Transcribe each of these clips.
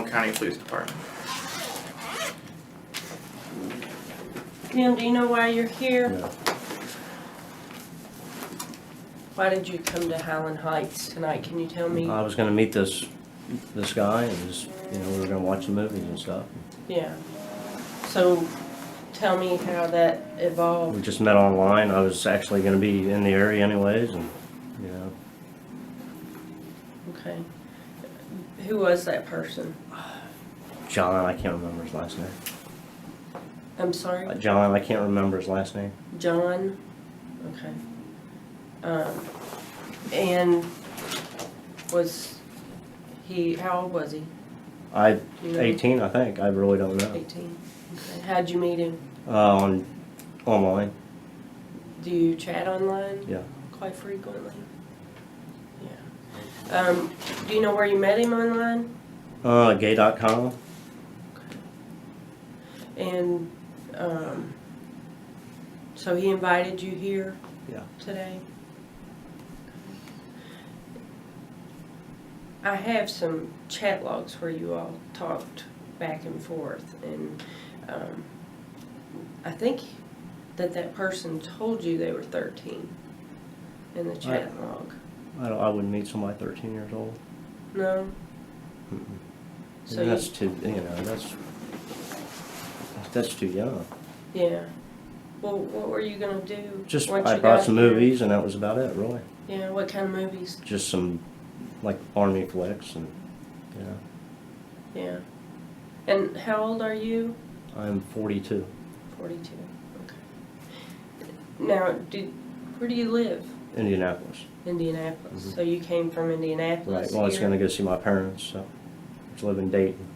County Police Department. Tim, do you know why you're here? No. Why did you come to Highland Heights tonight? Can you tell me? I was going to meet this guy, and just, we were going to watch the movies and stuff. Yeah. So tell me how that We evolved. just met online. I was actually going to be in the area anyways, and Okay. Who was that person? John, I can't remember his last name. I'm sorry? John, I can't remember his last name. John? Okay. And was he, how old was he? You know? 18, I think. I really don't know. 18. Okay. How'd you meet him? Online. Do you chat online? Yeah. Quite frequently? Yeah. Do you know where you met him online? Gay.com. And, so he invited you here Yeah. today? I have some chat logs where you all talked back and forth, and I think that person told you they were 13 in the chat log. I wouldn't meet somebody 13 years old. No? Mm-mm. So That's too, that's too young. Yeah. Well, what were you gonna do? Just, once I you brought got some here? movies, and that was about it, really. Yeah, what kind of movies? Just some, like, army flicks, and, Yeah. And how old are you? I'm 42. 42. Okay. Now, where do you live? Indianapolis. Indianapolis. Mhm. So you came from Indianapolis Right, well, I was here? going to go see my parents, so I was living in Dayton.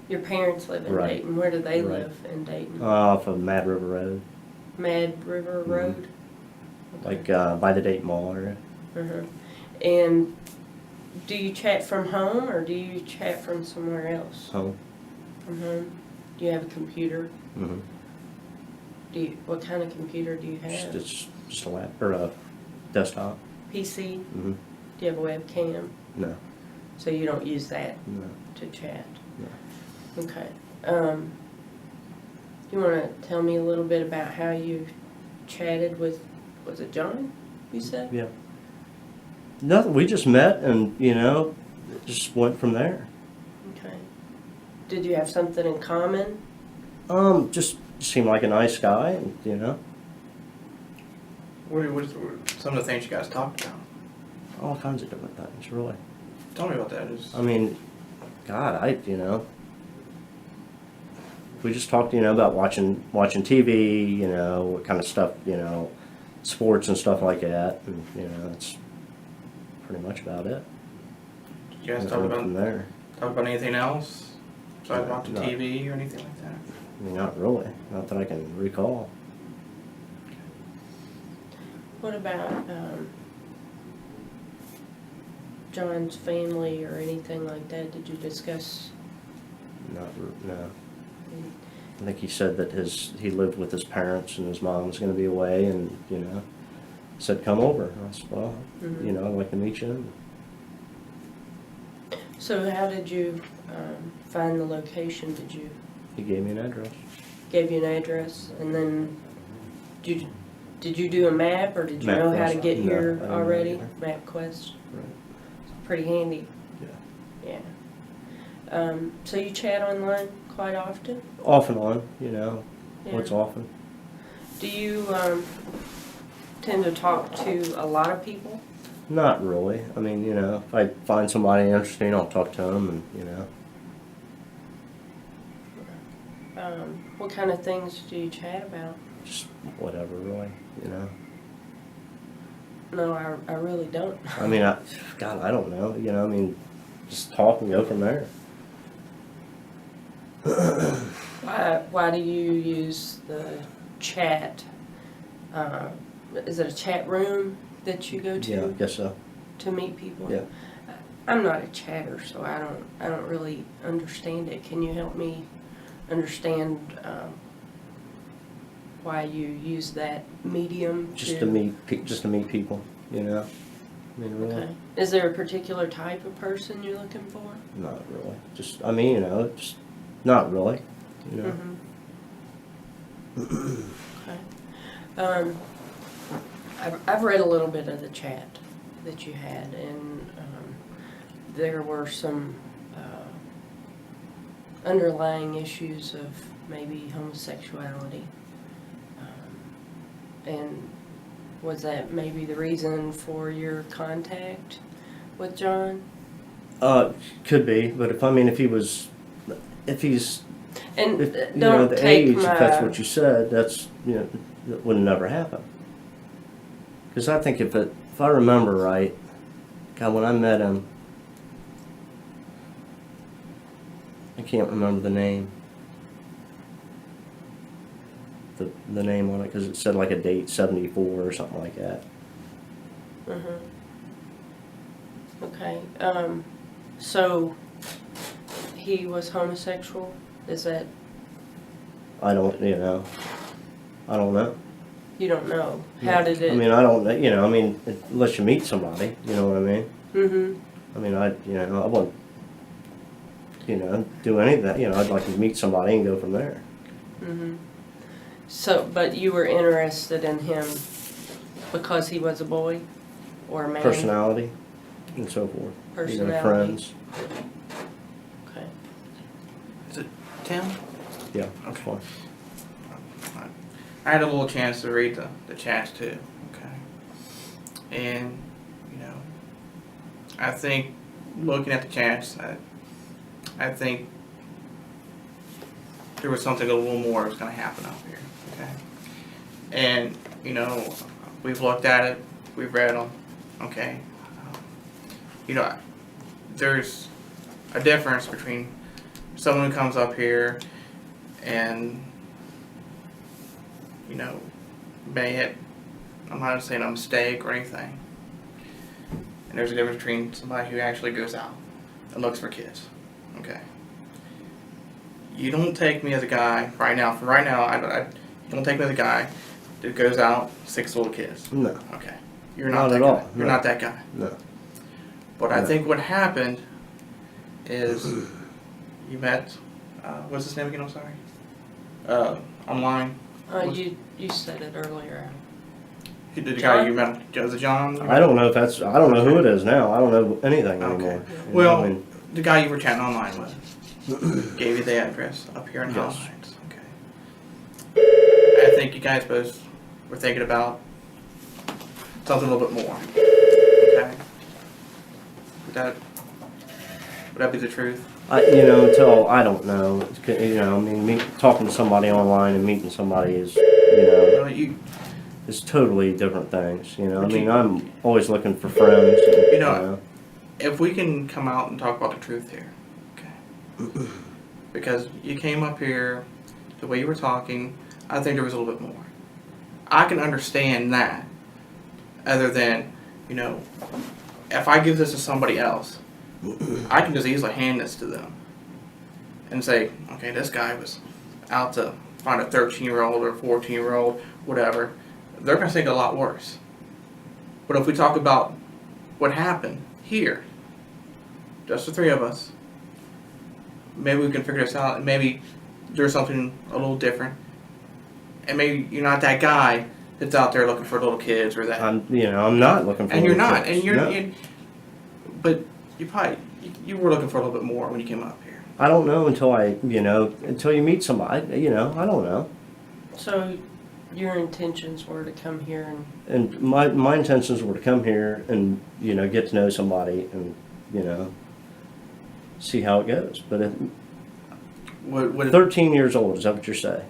Your parents live in Right. Dayton. Where do they Right. live in Dayton? Off of Mad River Road, Mad River Mhm. Road? like by the Dayton Mall area. Uh-huh. And do you chat from home or do you chat from somewhere else? Home. From home? Do you have a computer? Mm-hmm. What kind of computer do you have? Just a lap, or a desktop. PC? Mm-hmm. Do you have a webcam? No, So you don't use that no, to chat? no. Okay. You want to tell me a little bit about how you chatted with, was it John, you said? Yeah. Nothing, we just met and, it just went from there. Okay. Did you have something in common? Just seemed like a nice guy, and, What are some of the things you guys talked about? all kinds of different things, really. Tell me about that. I mean, God, we just talked, about watching TV, what kind of stuff, sports and stuff like that, and, that's pretty much about it. Did you guys It talk went from about there. anything else besides watching No. TV or anything like that? I mean, not really, not that I can recall. What about John's family or anything like that? Did you discuss? No. I think he said that he lived with his parents and his mom was going to be away, and said come over. I said, well, Mhm. I'd like to meet you. So how did you find the location? He gave me an address. Gave you an address, and then did you do a map, or did you know how to MapQuest. get No, here I didn't know already? either. MapQuest. Right. Pretty handy. Yeah. Yeah. So you chat online quite often? Off and on, what's Yeah. often. Do you tend to talk to a lot of people? Not really. I mean, if I find somebody interesting, I'll talk to them, and What kind of things do you chat about? just whatever, really. No, I really don't. I mean, I don't know. I mean, just talk and go from there. Why do you use the chat? Is it a chat room that you go to? Yeah, I guess so. To meet people? Yeah. I'm not a chatter, so I don't really understand it. Can you help me understand why you use that medium Just to meet people, I mean, really, Okay. Is there a particular type of person you're looking for? not really. Just, I mean, just not really. You know. Okay. I've read a little bit of the chat that you had, and there were some underlying issues of maybe homosexuality. And was that maybe the reason for your contact with John? Could be, but if he's, And if, you don't know, the take age, my... if that's what you said, that's, that would never happen. Because I think if I remember right, God, when I met him, I can't remember the name. The name on it, because it said like a date 74 or something like that. Okay. So he was homosexual? Is that... I don't know. You don't know. How did it... I don't know, unless you meet somebody, you know what I mean? Mm-hmm. I wouldn't, do any of that, I'd like to meet somebody and go from there. Mm-hmm. So, but you were interested in him because he was a boy or a man? Personality and so forth. Personality. Friends. Okay. Is it Tim? Yeah, that's Okay. fine. I had a little chance to read the chats too. Okay. And, I think looking at the chats, I think there was something a little more was going to happen up here. Okay. And, we've looked at it, we've read them. Okay. There's a difference between someone who comes up here and, may have, I'm not saying a mistake or anything. And there's a difference between somebody who actually goes out and looks for kids. Okay. You don't take me as a guy right now. You don't take me as a guy that goes out 6 little kids. No. Okay. You're not that at guy. all. You're No. not that guy. No. But I No. think what happened is you met, what's his name again? I'm sorry. Online. You said it earlier. The guy John? you met, was it John? I don't know I don't know who it is now. I don't know anything Okay. anymore. Well, the guy you were chatting online with gave you the address up here in Yes. Highland Heights. Okay. I think you guys both were thinking about something a little bit more. Okay. Would that be the truth? Until I don't know. Talking to somebody online and meeting somebody is, Well, is totally different things. Would you- I'm always looking for friends. And, if we can come out and talk about the truth here, okay? Because you came up here, the way you were talking, I think there was a little bit more. I can understand that, other than, if I give this to somebody else, I can just easily hand this to them and say, okay, this guy was out to find a 13-year-old or a 14-year-old, whatever. They're going to think a lot worse. But if we talk about what happened here, just the 3 of us, maybe we can figure this out, and maybe there's something a little different. And maybe you're not that guy that's out there looking for little kids or that. I'm not looking for. And you're little not, kids. and you're, No. but you probably you were looking for a little bit more when you came up here. I don't know until until you meet somebody. I don't know. So your intentions were to come here And my intentions were to come here and get to know somebody and see how it goes. But if, Would 13 years old, is that what you're saying?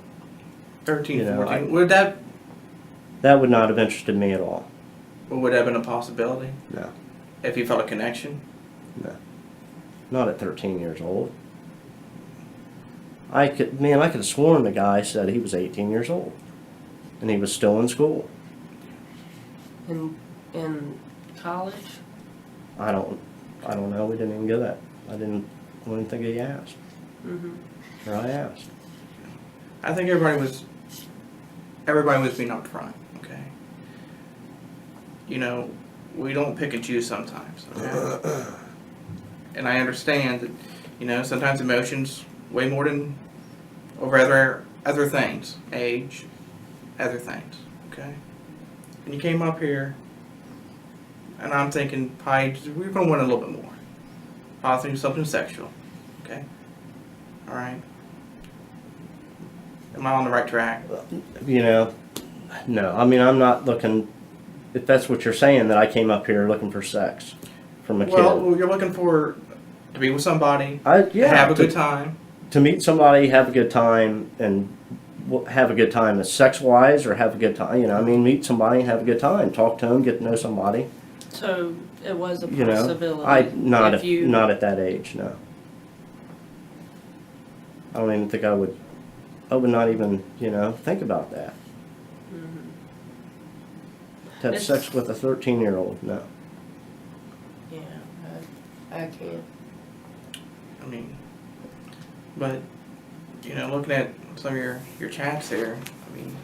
13, you know, 14, would that That would not have interested me at all. would that have been a possibility No, if you felt a connection? no, not at 13 years old. I could have sworn the guy said he was 18 years old, and he was still in school. in college? I don't know. We didn't even go that. I didn't think he asked. Mm-hmm. Or I asked. I think everybody was being upfront. Okay. we don't pick and choose sometimes, okay? And I understand that, you know, sometimes emotions weigh more than over other things, age, other things, okay? And you came up here, and I'm thinking, probably, we're gonna want a little bit more. Possibly something sexual, okay? All right. Am I on the right track? You know, no. I mean, I'm not looking. If that's what you're saying, that I came up here looking for sex from a kid. Well, you're looking to be with somebody, Yeah, have a good time. To meet somebody, have a good time, and have a good time as sex-wise, or have a good time. You know, I mean, meet somebody and have a good time. Talk to them, get to know somebody. So it was a You know, possibility. not if at that age. No, I don't even think I would. I would not even, you know, think about that. Mhm. To have It's- sex with a 13-year-old, no. Yeah, I can't. I mean, but, you know, looking at some of your chats there, I mean,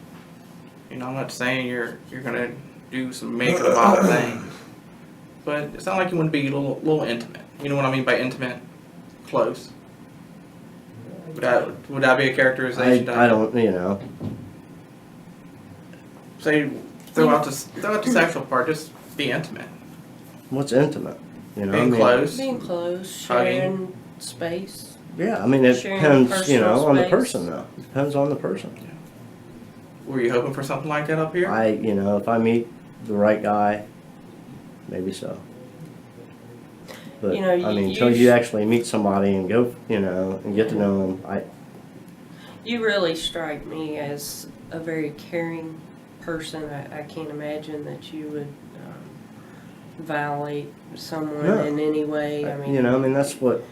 you know, I'm not saying you're gonna do some major wild things, but it sounds like you want to be a little intimate. You know what I mean by intimate? Close. Would that be a characterization? I don't, you know. Say throw out the sexual part. Just be intimate. What's intimate? You know, Being I mean, close. Being close, Hugging. sharing space. Yeah, I mean, it Sharing depends, you personal know, on the space. person, though. It depends on the person. Were you hoping for something like that up here? You know, if I meet the right guy, maybe so. But, You know, I mean, until you actually meet somebody and go, you know, and get to know them, You really strike me as a very caring person. I can't imagine that you would violate someone No. in any way. I mean, you know, I mean, that's what,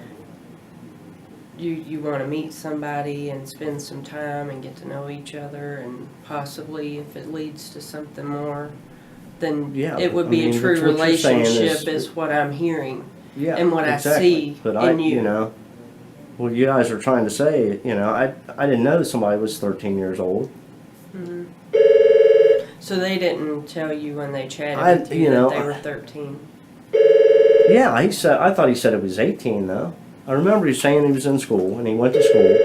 you want to meet somebody and spend some time and get to know each other, and possibly if it leads to something more, then Yeah, it would I be mean, a true that's what you're saying relationship is- is what I'm hearing. yeah, And what I exactly. see But in you. you know, what you guys are trying to say, you know, I didn't know somebody was 13 years old. Mhm. So they didn't tell you when they chatted with you you know, that they were 13? Yeah, I thought he said it was 18 though. I remember he saying he was in school and he went to school.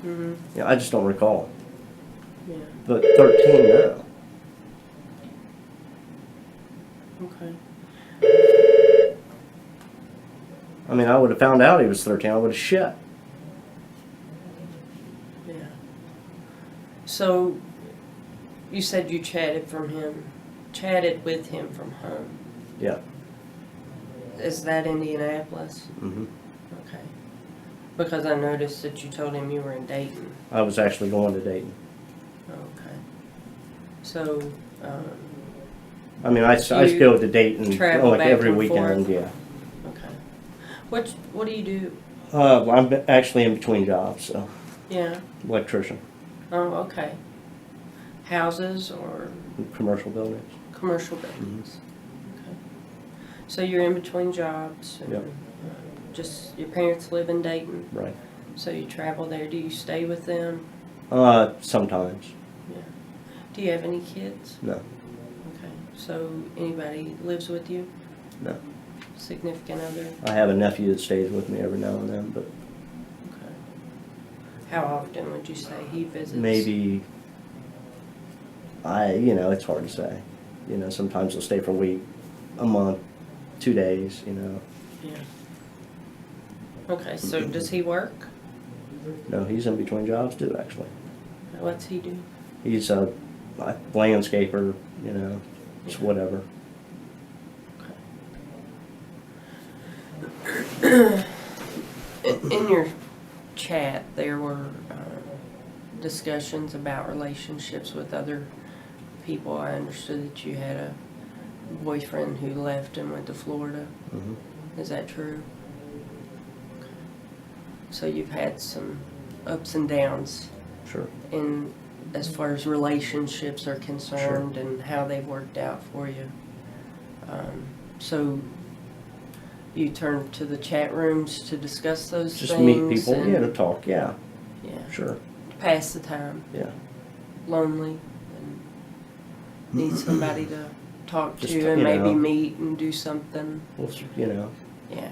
Mm-hmm. Yeah, I just don't recall. Yeah. But 13, no. Okay. I mean, I would have found out he was 13. I would have shit. Yeah. So you said you chatted with him from home. Yeah. Is that Indianapolis? hmm Okay. Because I noticed that you told him you were in Dayton. I was actually going to Dayton. Okay. So, I mean, I You go to Dayton travel like back every and weekend. forth? Yeah. okay. What do you do? Well, I'm actually in between jobs, so Yeah. electrician, Oh, okay. Houses or commercial buildings. commercial buildings? Okay. So you're in between jobs? And, Yep. Just, your parents live in Dayton? Right. So you travel there. Do you stay with them? Sometimes. Yeah. Do you have any kids? No. Okay. So anybody lives with you? No. Significant other? I have a nephew that stays with me every now and then, but Okay. How often would you say he visits? maybe you know, it's hard to say. You know, sometimes he'll stay for a week, a month, 2 days, you know. Yeah. Okay, so does he work? No, he's in between jobs too, actually. What's he do? He's a landscaper, you know, just whatever. In your chat, there were discussions about relationships with other people. I understood that you had a boyfriend who left and went to Florida. hmm Is that true? So you've had some ups and downs Sure. in as far as relationships are concerned and how they've worked out for you. So you turn to the chat rooms to discuss those Just things? meet people, and, yeah, to talk, yeah, yeah, sure, pass the time. yeah. Lonely and need somebody to talk Just, to and you maybe know. meet and do something. Well, you know. Yeah,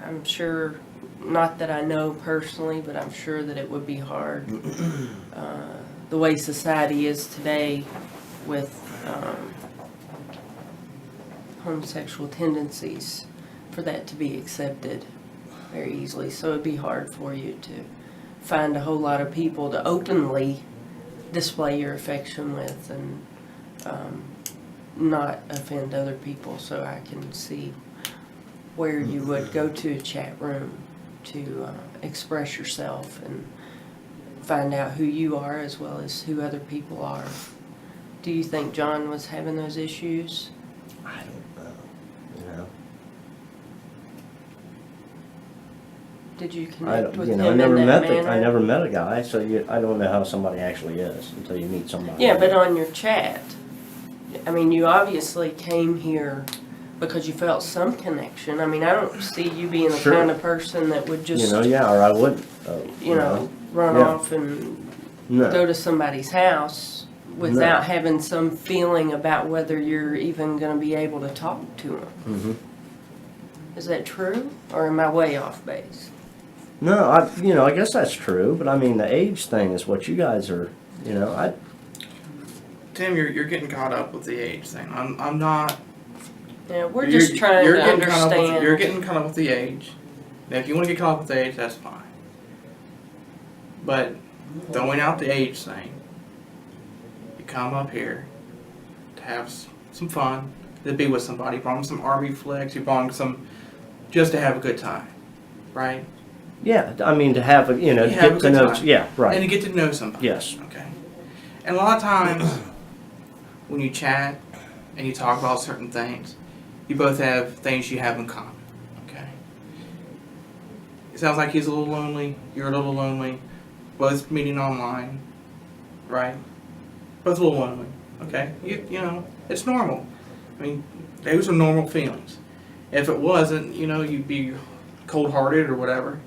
I'm sure, not that I know personally, but I'm sure that it would be hard. The way society is today with homosexual tendencies, for that to be accepted very easily. So it'd be hard for you to find a whole lot of people to openly display your affection with and not offend other people. So I can see where you would go to a chat room to express yourself and find out who you are as well as who other people are. Do you think John was having those issues? I don't know. You know. Did you I connect don't, with you him know, I in never that met manner? I never met a guy, so I don't know how somebody actually is until you meet somebody. Yeah, but on your chat, I mean, you obviously came here because you felt some connection. I mean, I don't see you being the Sure. kind of person that would just, You know, yeah, or I wouldn't. you know, run Yeah. off and No. go to somebody's house without having some feeling about whether you're even going to be able to talk to them. Mm-hmm. Is that true, or am I way off base? No, I guess that's true, but I mean, the age thing is what you guys are, you know, Tim, you're getting caught up with the age thing. I'm not. Yeah, we're just trying to understand. You're getting caught up with the age. Now, if you want to get caught up with the age, that's fine. But throwing out the age thing, you come up here to have some fun, to be with somebody. You brought some Army flicks. You brought some just to have a good time, right? yeah, I mean, to have a, You have a get to good know, time. yeah, right. And to get to know somebody. Yes. Okay. And a lot of times, when you chat and you talk about certain things, you both have things you have in common. Okay. It sounds like he's a little lonely. You're a little lonely. Both meeting online, right? Both a little lonely. Okay. You know, it's normal. I mean, those are normal feelings. If it wasn't, you'd be cold-hearted or whatever.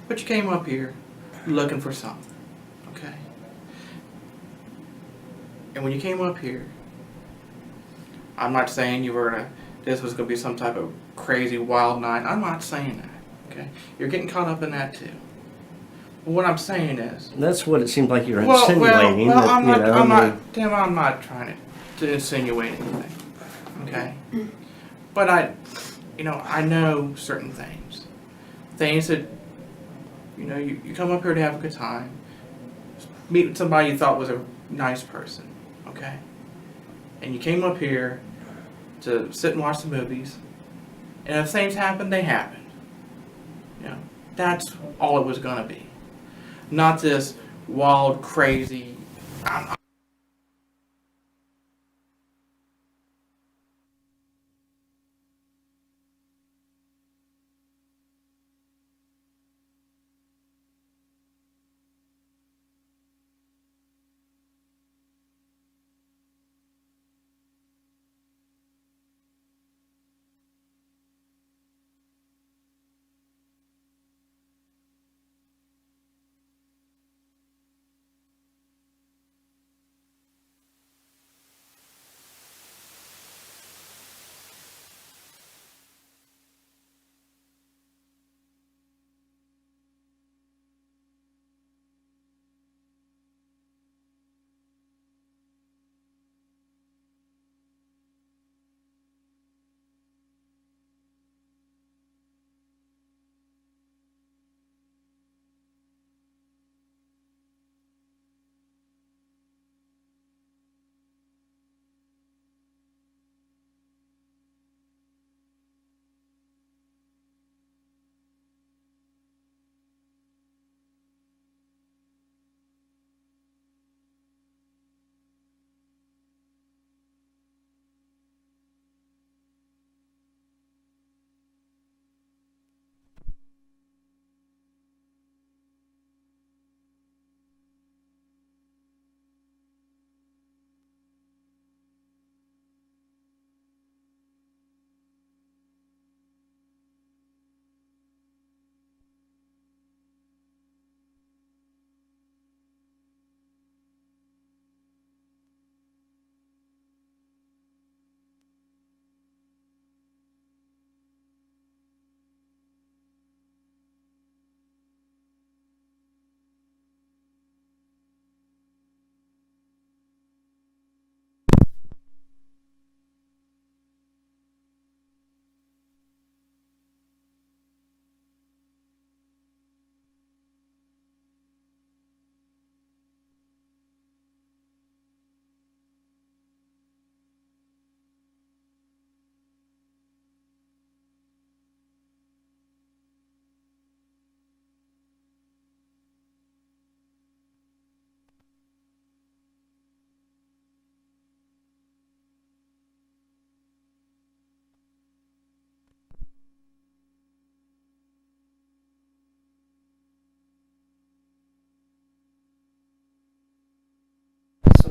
But you came up here looking for something. Okay. And when you came up here, I'm not saying this was going to be some type of crazy wild night. I'm not saying that. Okay. You're getting caught up in that too. But what I'm saying is, That's what it seemed like you were insinuating. well, that, I'm you not. know, I'm I mean, not. Tim, I'm not trying to insinuate anything. Okay. But I know certain things. Things that, you come up here to have a good time. Meet somebody you thought was a nice person. Okay. And you came up here to sit and watch the movies. And if things happened, they happened. That's all it was going to be. Not this wild, crazy.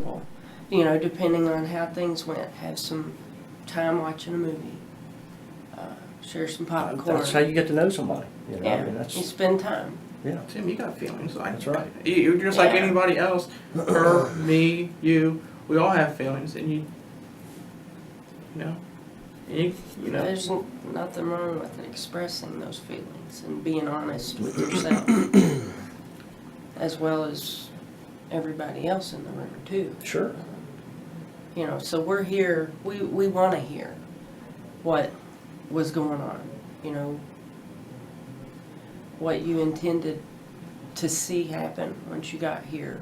example, you know, depending on how things went, have some time watching a movie, share some popcorn. That's how you get to know somebody. You know, Yeah, I mean, that's you spend time. yeah. Tim, you got feelings. That's right. You're just like Yeah. anybody else. Her, me, you. We all have feelings, and you know, you know. There's nothing wrong with expressing those feelings and being honest with yourself, as well as everybody else in the room too. Sure. You know, so we're here. We want to hear what was going on. You know, what you intended to see happen once you got here.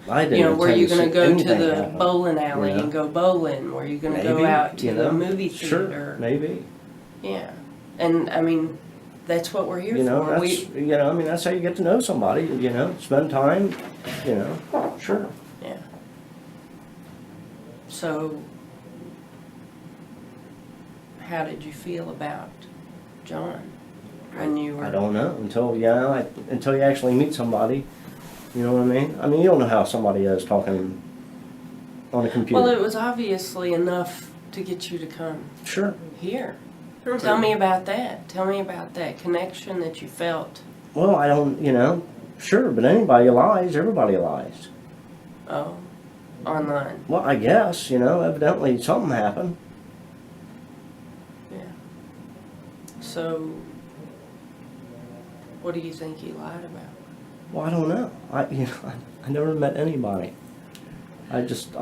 I didn't. You know, were intend you to going to see go to anything the happen. bowling alley Yeah. and go bowling? Were you going to go Maybe, out to you the know, movie Sure, theater? maybe. Yeah, and I mean, that's what we're here You know, for. that's you know, I mean, that's how you get to know somebody. You know, spend time. You know, sure. Yeah. So, how did you feel about John when you were? I don't know until until you actually meet somebody. You know what I mean? I mean, you don't know how somebody is talking on a computer. Well, it was obviously enough to get you to come Sure. here. There was Tell a- me about that. Tell me about that connection that you felt. Well, I don't. You know, sure, but anybody lies. Everybody lies. Oh, online. Well, I guess you know. Evidently, something happened. Yeah. So, what do you think he lied about? Well, I don't know. I never met anybody. I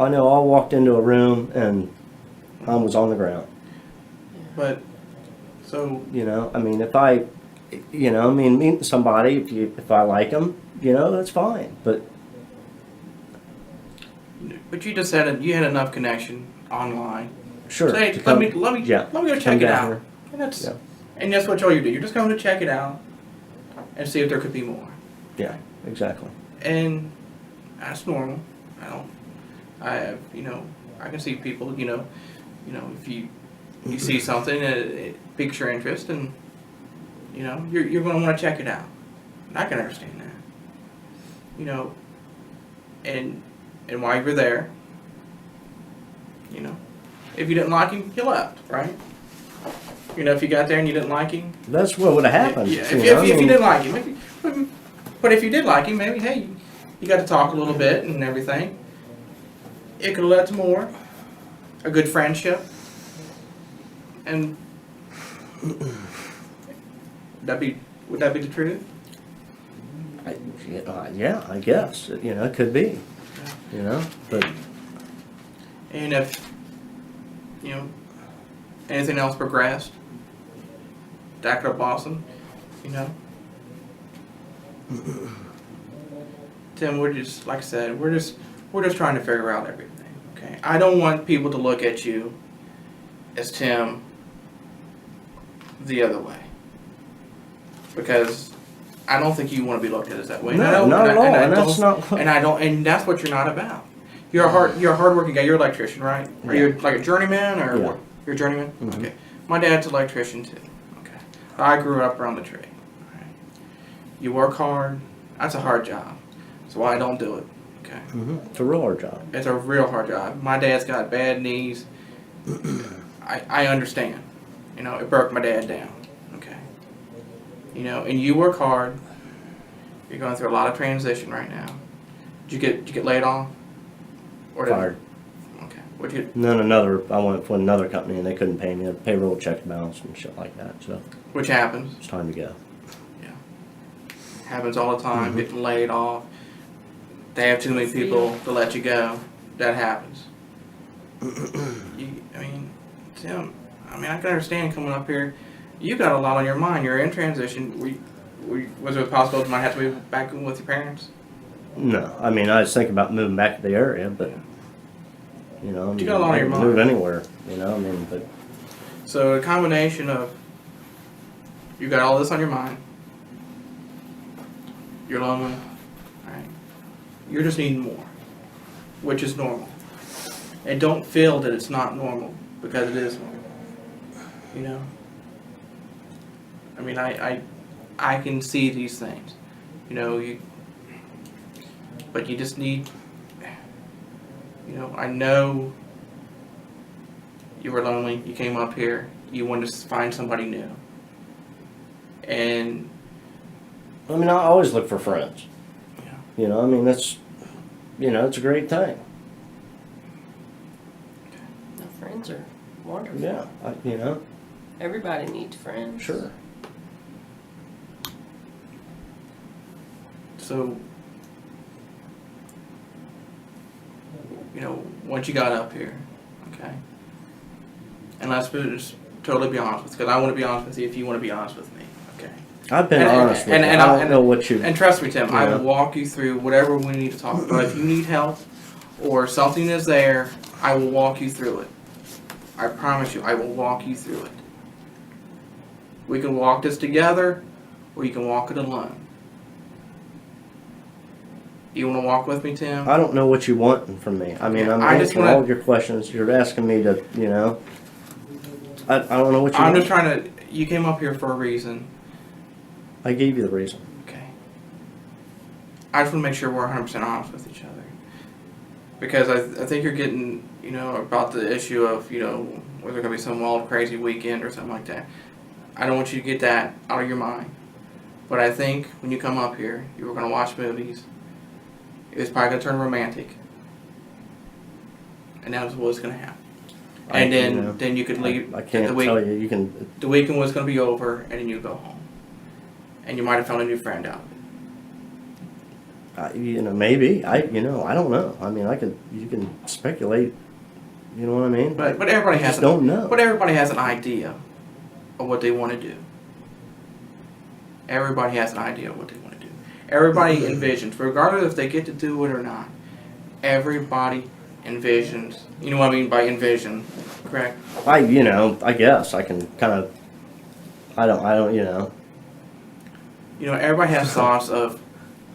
know I walked into a room and I was on the ground. But so You know, I mean, if I, you know, I mean, meeting somebody, if I like them, you know, that's fine. But you just said you had enough connection online. sure, So, hey, to let come- me yeah, go come check it down out. here. And Yeah. that's what all you do. You're just going to check it out and see if there could be more. Yeah, exactly. And that's normal. I can see people, you know, if you see something that it piques your interest, and you know, you're going to want to check it out. And I can understand that. You know, and while you were there, you know, if you didn't like him, you left, right? You know, if you got there and you didn't like him, That's what would have happened. yeah, you if know, I you mean, didn't like him, but if you did like him, maybe hey, you got to talk a little bit and everything. It could have led to more, a good friendship, and would that be the truth? yeah, I guess you know it could be. You know, but And if you know anything else progressed, that could have blossomed, you know. Tim, we're just like I said, we're just trying to figure out everything. Okay, I don't want people to look at you as Tim the other way, because I don't think you want to be looked at as that way. no, not at all. And that's not. And that's what you're not about. You're a hardworking guy. You're an electrician, right? Or Yeah. you're like a journeyman, or Yeah. what? You're a journeyman. Mhm. Okay. My dad's an electrician too. Okay. I grew up around the trade. Right. You work hard. That's a hard job. That's why I don't do it. Okay. It's a real hard job. It's a real hard job. My dad's got bad knees. I understand. You know, it broke my dad down. Okay. You know, and you work hard. You're going through a lot of transition right now. Did you get laid off? Or did- Fired. Okay. What'd you? And then I went for another company and they couldn't pay me. The payroll check bounced and shit like that. So Which happens. it's time to go. Happens all the time. Getting laid off. They have too many people to let you go. That happens. Tim, I can understand coming up here. You got a lot on your mind. You're in transition. Was there a possibility you might have to move back in with your parents? No, I mean I was thinking about moving back to the area, but you know, I You got a lot on I your can mind. move anywhere. You know, I mean, but So a combination of you got all this on your mind. You're lonely. Right? You're just needing more, which is normal. And don't feel that it's not normal, because it is normal. You know? I can see these things. You know, but you just need You know, I know you were lonely. You came up here. You wanted to find somebody new. And I mean, I always look for friends. yeah, You know, I mean, that's, you know, it's a great thing. No, friends are wonderful. Yeah, you know, Everybody needs friends. sure. so you know, once you got up here, okay, and let's just totally be honest with you, because I want to be honest with you if you want to be honest with me, okay. I've been honest with you. And I don't know what you. And trust me, Tim, I Yeah. will walk you through whatever we need to talk about. If you need help or something is there, I will walk you through it. I promise you, I will walk you through it. We can walk this together, or you can walk it alone. You want to walk with me, Tim? I don't know what you want from me. I mean, I'm I just answering wanna- all of your questions. You're asking me to, you know. I don't know what you I'm want. just trying to. You came up here for a reason. I gave you the reason. Okay. I just want to make sure we're 100% honest with each other. Because I think you're getting, you know, about the issue of, you know, whether going to be some wild, crazy weekend or something like that. I don't want you to get that out of your mind. But I think when you come up here, you were going to watch movies. It was probably going to turn romantic. And that was what was going to happen. And you know, then you could leave. I can't the week, tell you. You can. The weekend was going to be over, and then you go home. And you might have found a new friend out of it. You know, maybe. You know, I don't know. I mean, you can speculate. You know what I mean? But everybody has. just don't know. But everybody has an idea of what they want to do. Everybody has an idea of what they want to do. Everybody envisions, regardless if they get to do it or not. Everybody envisions. You know what I mean by envision, correct? you know, I guess I can kind of. I don't. You know. You know, everybody has thoughts of.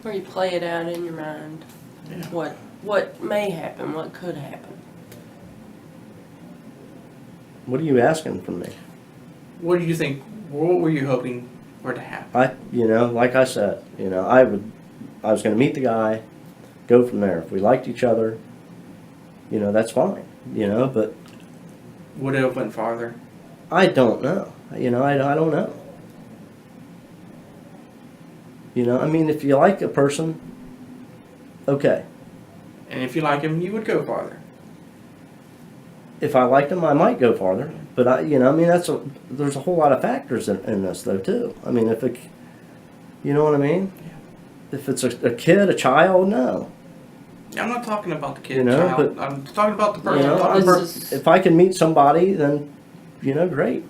Where you play it out in your mind. Yeah. What may happen, what could happen. What are you asking from me? What do you think? What were you hoping for to happen? You know, like I said, you know, I was going to meet the guy, go from there. If we liked each other, you know, that's fine. You know, but Would it have went farther? I don't know. You know, I don't know. You know, I mean, if you like a person, okay. And if you like him, you would go farther. If I liked him, I might go farther. But you know, I mean, there's a whole lot of factors in this though too. I mean, you know what I mean? Yeah. If it's a kid, a child, no. I'm not talking about the kid, You know, child. but- I'm talking about the person. You know, I'm talking about- if I can meet somebody, then you know, great.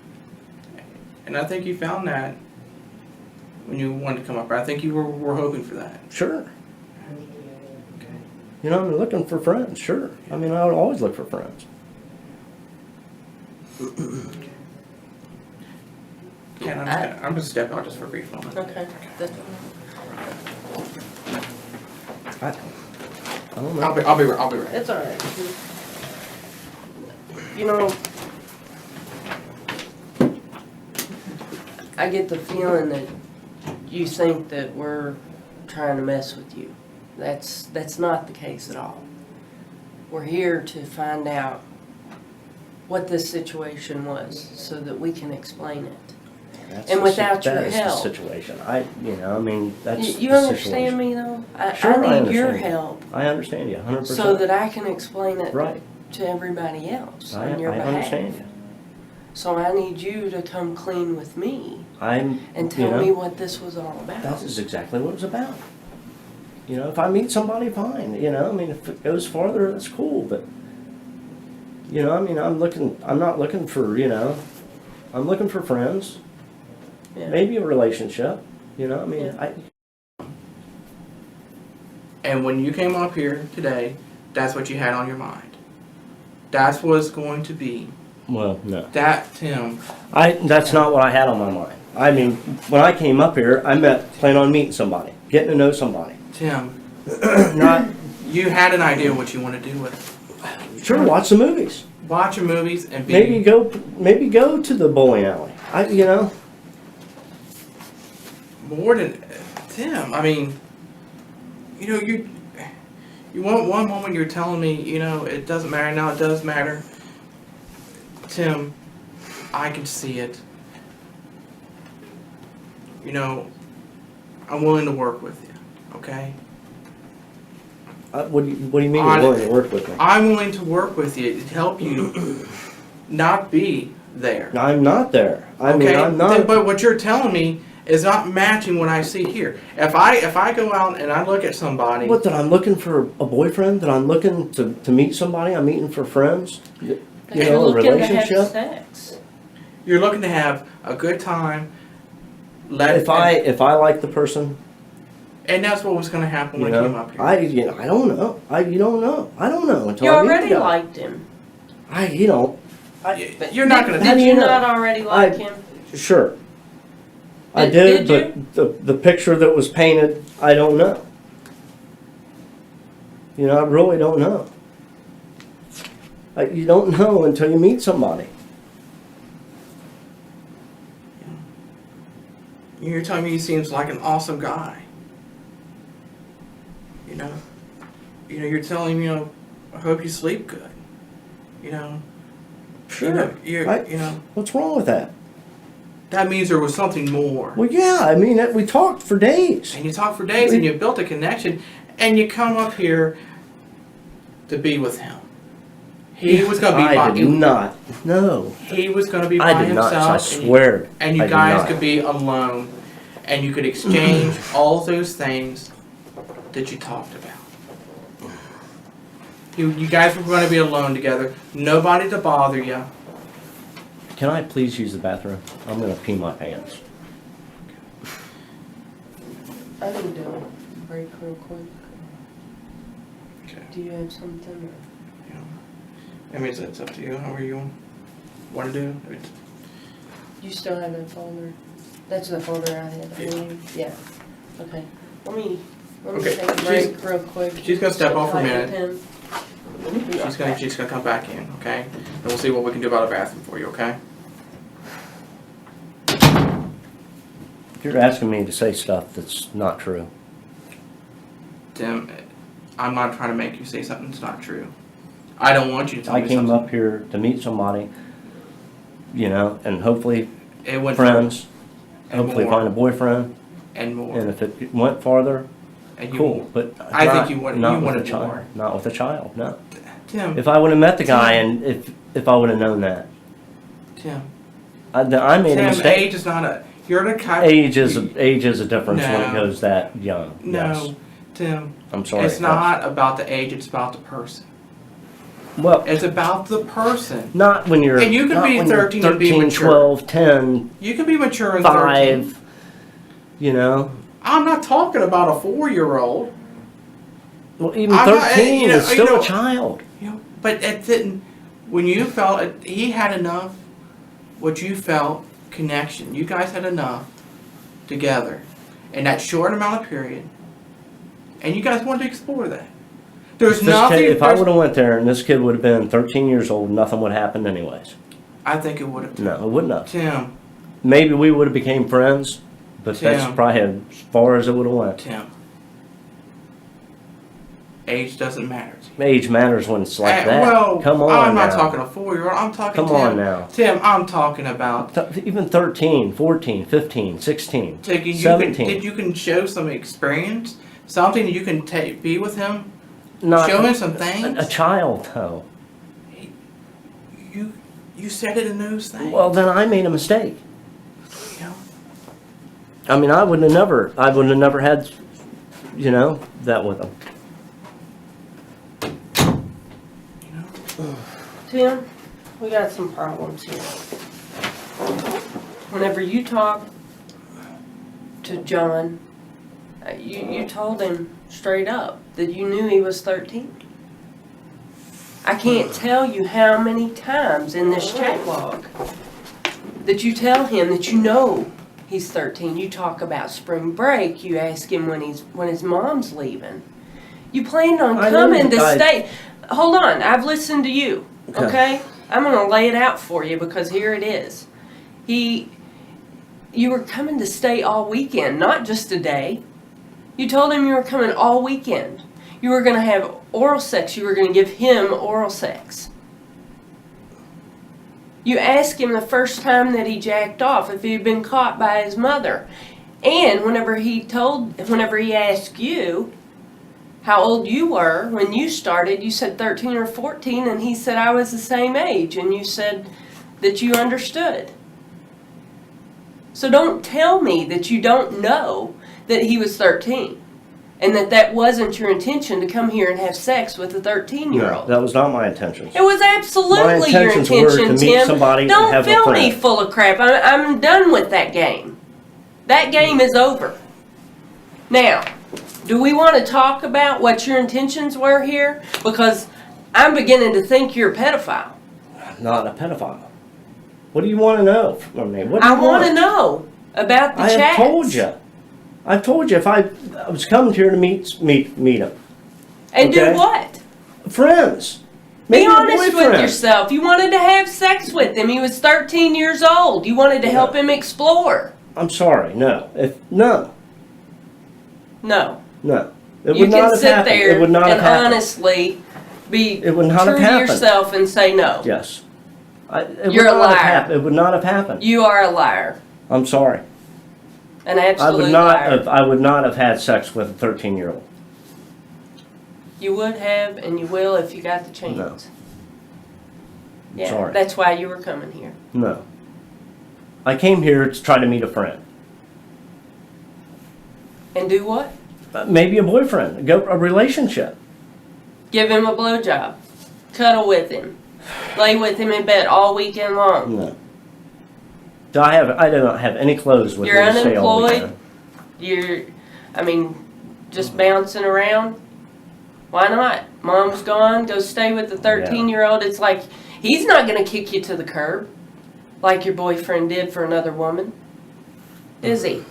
and I think you found that when you wanted to come up. I think you were hoping for that. Sure. Okay. You know, I'm looking for friends. Sure. I mean, I would always look for friends. Ken, I'm just step out just for a brief moment. Okay. I don't know. I'll be right. It's alright. You know, I get the feeling that you think that we're trying to mess with you. That's not the case at all. We're here to find out what this situation was so that we can explain it. That's And the without that your is help. the situation. You know, I mean, that's You the understand situation. me though? Sure, I need your understand. help I understand you 100%. so that I can explain it Right. to everybody else I on your behalf. understand you. So I need you to come clean with me I'm. and you tell know, me what this was all about. That is exactly what it's about. You know, if I meet somebody, fine. You know, I mean, if it goes farther, that's cool. But you know, I mean, I'm not looking for, you know, I'm looking for friends. Yeah. Maybe a relationship. You know, I mean, Yeah. And when you came up here today, that's what you had on your mind. That's what it's going to be. Well, no. That, Tim. That's not what I had on my mind. I mean, when I came up here, plan on meeting somebody, getting to know somebody. Tim, Not you had an idea what you want to do with it. sure, watch the movies. Watch your movies and be. Maybe go to the bowling alley. You know. More than Tim. I mean, you know, You want one moment you're telling me, it doesn't matter. Now it does matter. Tim, I can see it. I'm willing to work with you, okay? What do you mean you're willing to work with me? I'm willing to work with you to help you not be there. I'm not there. I mean, I'm not. But what you're telling me is not matching what I see here. If I go out and I look at somebody... What, that I'm looking for a boyfriend? That I'm looking to meet somebody? I'm meeting for friends? You're a looking relationship? to have sex. You're looking to have a good time. If I like the person... And that's what was going to happen when I came up here. I don't know. You don't know. I don't know until You I meet already the guy. liked him. You're not going to... Did you not already like him? Sure. I did, but the picture that was painted, I don't know. I really don't know. You don't know until you meet somebody. You're telling me he seems like an awesome guy. You're telling me, I hope you sleep good. Sure. What's wrong with that? That means there was something more. Well, yeah, I mean, we talked for days. And you talked for days and you built a connection and you come up here to be with him. He was going to be by I did not. No. He was going to be by I did himself. not. I swear. And you guys could be alone and you could exchange all those things that you talked about. You guys were going to be alone together. Nobody to bother you. Can I please use the bathroom? I'm going to pee my pants. I need to break real quick. Okay. Do you have something? It's up to you. However you want to do. You still have that folder? That's the folder I had. Yeah. Okay. Let me take a break real quick. She's gonna step off for a minute. Pen. She's gonna come back in, okay? And we'll see what we can do about a bathroom for you, okay? You're asking me to say stuff that's not true. Tim, I'm not trying to make you say something that's not true. I don't want you to tell me something. I came up here to meet somebody, and hopefully it friends, hopefully find a boyfriend. And more. And if it went farther, cool. But I think you wanted more. Not with a child, no. Tim. If I would have met the guy and if I would have known that. Tim. I made a mistake. Age is not a... You're the kind... Age is a difference when it goes that young. No, yes. Tim. I'm sorry. It's not about the age, it's about the person. Well, it's about the person. Not when you're... And you can be 13 and be mature. 12, 10... You can be mature in 5, 13. I'm not talking about a 4-year-old. Well, even 13 is still a child. But it didn't... When you felt it, he had enough, what you felt, connection. You guys had enough together in that short amount of period. And you guys wanted to explore that. There's nothing... If I would have went there and this kid would have been 13 years old, nothing would have happened anyways. I think it would have. No, it wouldn't have. Tim. Maybe we would have became friends, but that's probably as far as it would have went. Tim. Age doesn't matter to you. Age matters when it's like that. Well, come on I'm not now. talking a 4-year-old. I'm talking Come on now. Tim, I'm talking about... Even 13, 14, 15, 16, 17. You can show some experience? Something that you can be with him? Not show him some things? A child, though. You said it in those things. Well, then I made a mistake. Yeah. I mean, I would have never had, that with him. Tim, we got some problems here. Whenever you talk to John, you told him straight up that you knew he was 13. I can't tell you how many times in this chat log that you tell him that you know he's 13. You talk about spring break. You ask him when his mom's leaving. You planned on coming to stay. Hold on, I've listened to you. Okay? I'm going to lay it out for you because here it is. You were coming to stay all weekend, not just a day. You told him you were coming all weekend. You were going to have oral sex, you were going to give him oral sex. You asked him the first time that he jacked off if he had been caught by his mother. And whenever he asked you how old you were when you started, you said 13 or 14, and he said I was the same age, and you said that you understood. So don't tell me that you don't know that he was 13 and that wasn't your intention to come here and have sex with a 13-year-old. No, that was not my intentions. It was absolutely your intentions were intention, to meet Tim. somebody and Don't have a fill me friend. full of crap. I'm done with that game. That game is over. Now, do we want to talk about what your intentions were here? Because I'm beginning to think you're a pedophile. I'm not a pedophile. What do you want to know from me? What do you I want to know about the I chats. have told you. I've told you if I was coming here to meet him. And Okay. do what? Friends. Be Maybe a honest with boyfriend. yourself. You wanted to have sex with him. He was 13 years old. You wanted to help him explore. I'm sorry. No. No. No. It You would not can have sit happened. there It would not and have happened. honestly be It would not true have to happened. yourself and say no. Yes. It You're would a not have liar. happened. It would not have happened. You are a liar. I'm sorry. An I absolute would not liar. have. I would not have had sex with a 13-year-old. You would have and you will if you got the chance. No. Yeah, Sorry. that's why you were coming here. No. I came here to try to meet a friend. And do what? Maybe a boyfriend. A relationship. Give him a blowjob. Cuddle with him. Lay with him in bed all weekend long. No. I do not have any clothes with You're me to stay all unemployed? weekend. Just bouncing around? Why not? Mom's gone, go stay with the 13-year-old. It's like, he's not going to kick you to the curb like your boyfriend did for another woman. Is he?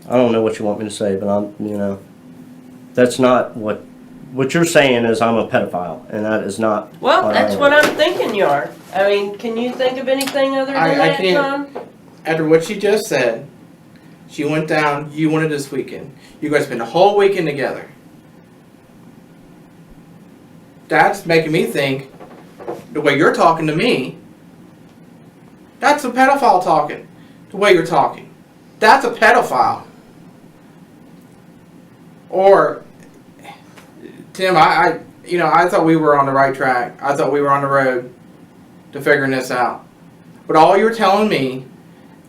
I don't know what you want me to say, but that's not what you're saying is I'm a pedophile, and that is not. Well, that's I what am. I'm thinking you are. I mean, can you think of anything other than I that, can't. Tom? After what she just said, she went down, you wanted this weekend. You guys spent a whole weekend together. That's making me think, the way you're talking to me, that's a pedophile talking. The way you're talking. That's a pedophile. Or, Tim, I thought we were on the right track. I thought we were on the road to figuring this out. But all you're telling me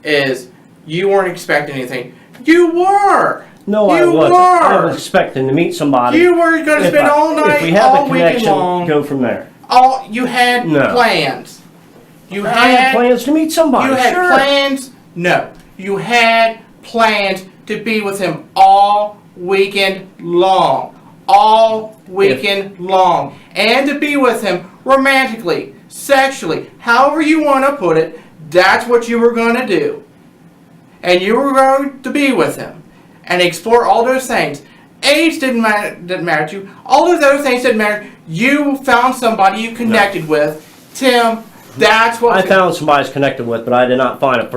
is you weren't expecting anything. You were! No, I You wasn't. were! I was expecting to meet somebody. You were going to spend all night, If we have all a weekend connection, long. go from there. You had No. plans. You I had plans to meet somebody. You had sure. plans. No, you had plans to be with him all weekend long. All weekend long. And to be with him romantically, sexually, however you want to put it, that's what you were going to do. And you were going to be with him and explore all those things. Age didn't matter to you. All those other things didn't matter. You found somebody you connected with. Tim, that's what I found somebody I was connected with, but I did not find a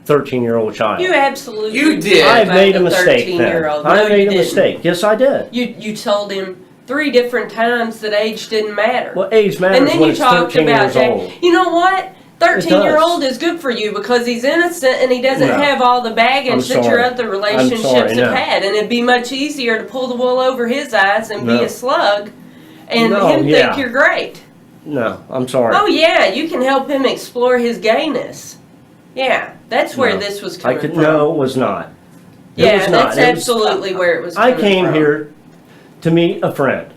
13-year-old child. You absolutely You did. I about made a the mistake then. 13-year-old. No, I you made a didn't. mistake. Yes, I did. You told him 3 different times that age didn't matter. Well, age matters and then when you it's talked 13 about years that. old. You know what? 13-year-old does. is good for you because he's innocent and he doesn't No. have all the baggage I'm that your sorry. other relationships sorry, have no. had. And it'd be much easier to pull the wool over his eyes and No. be a slug and No, him yeah. think you're great. No, I'm sorry. Oh, yeah, you can help him explore his gayness. Yeah, that's where No. this was I coming could. from. No, it was not. It Yeah, was not. that's It was- absolutely where it was I coming came from. here to meet a friend,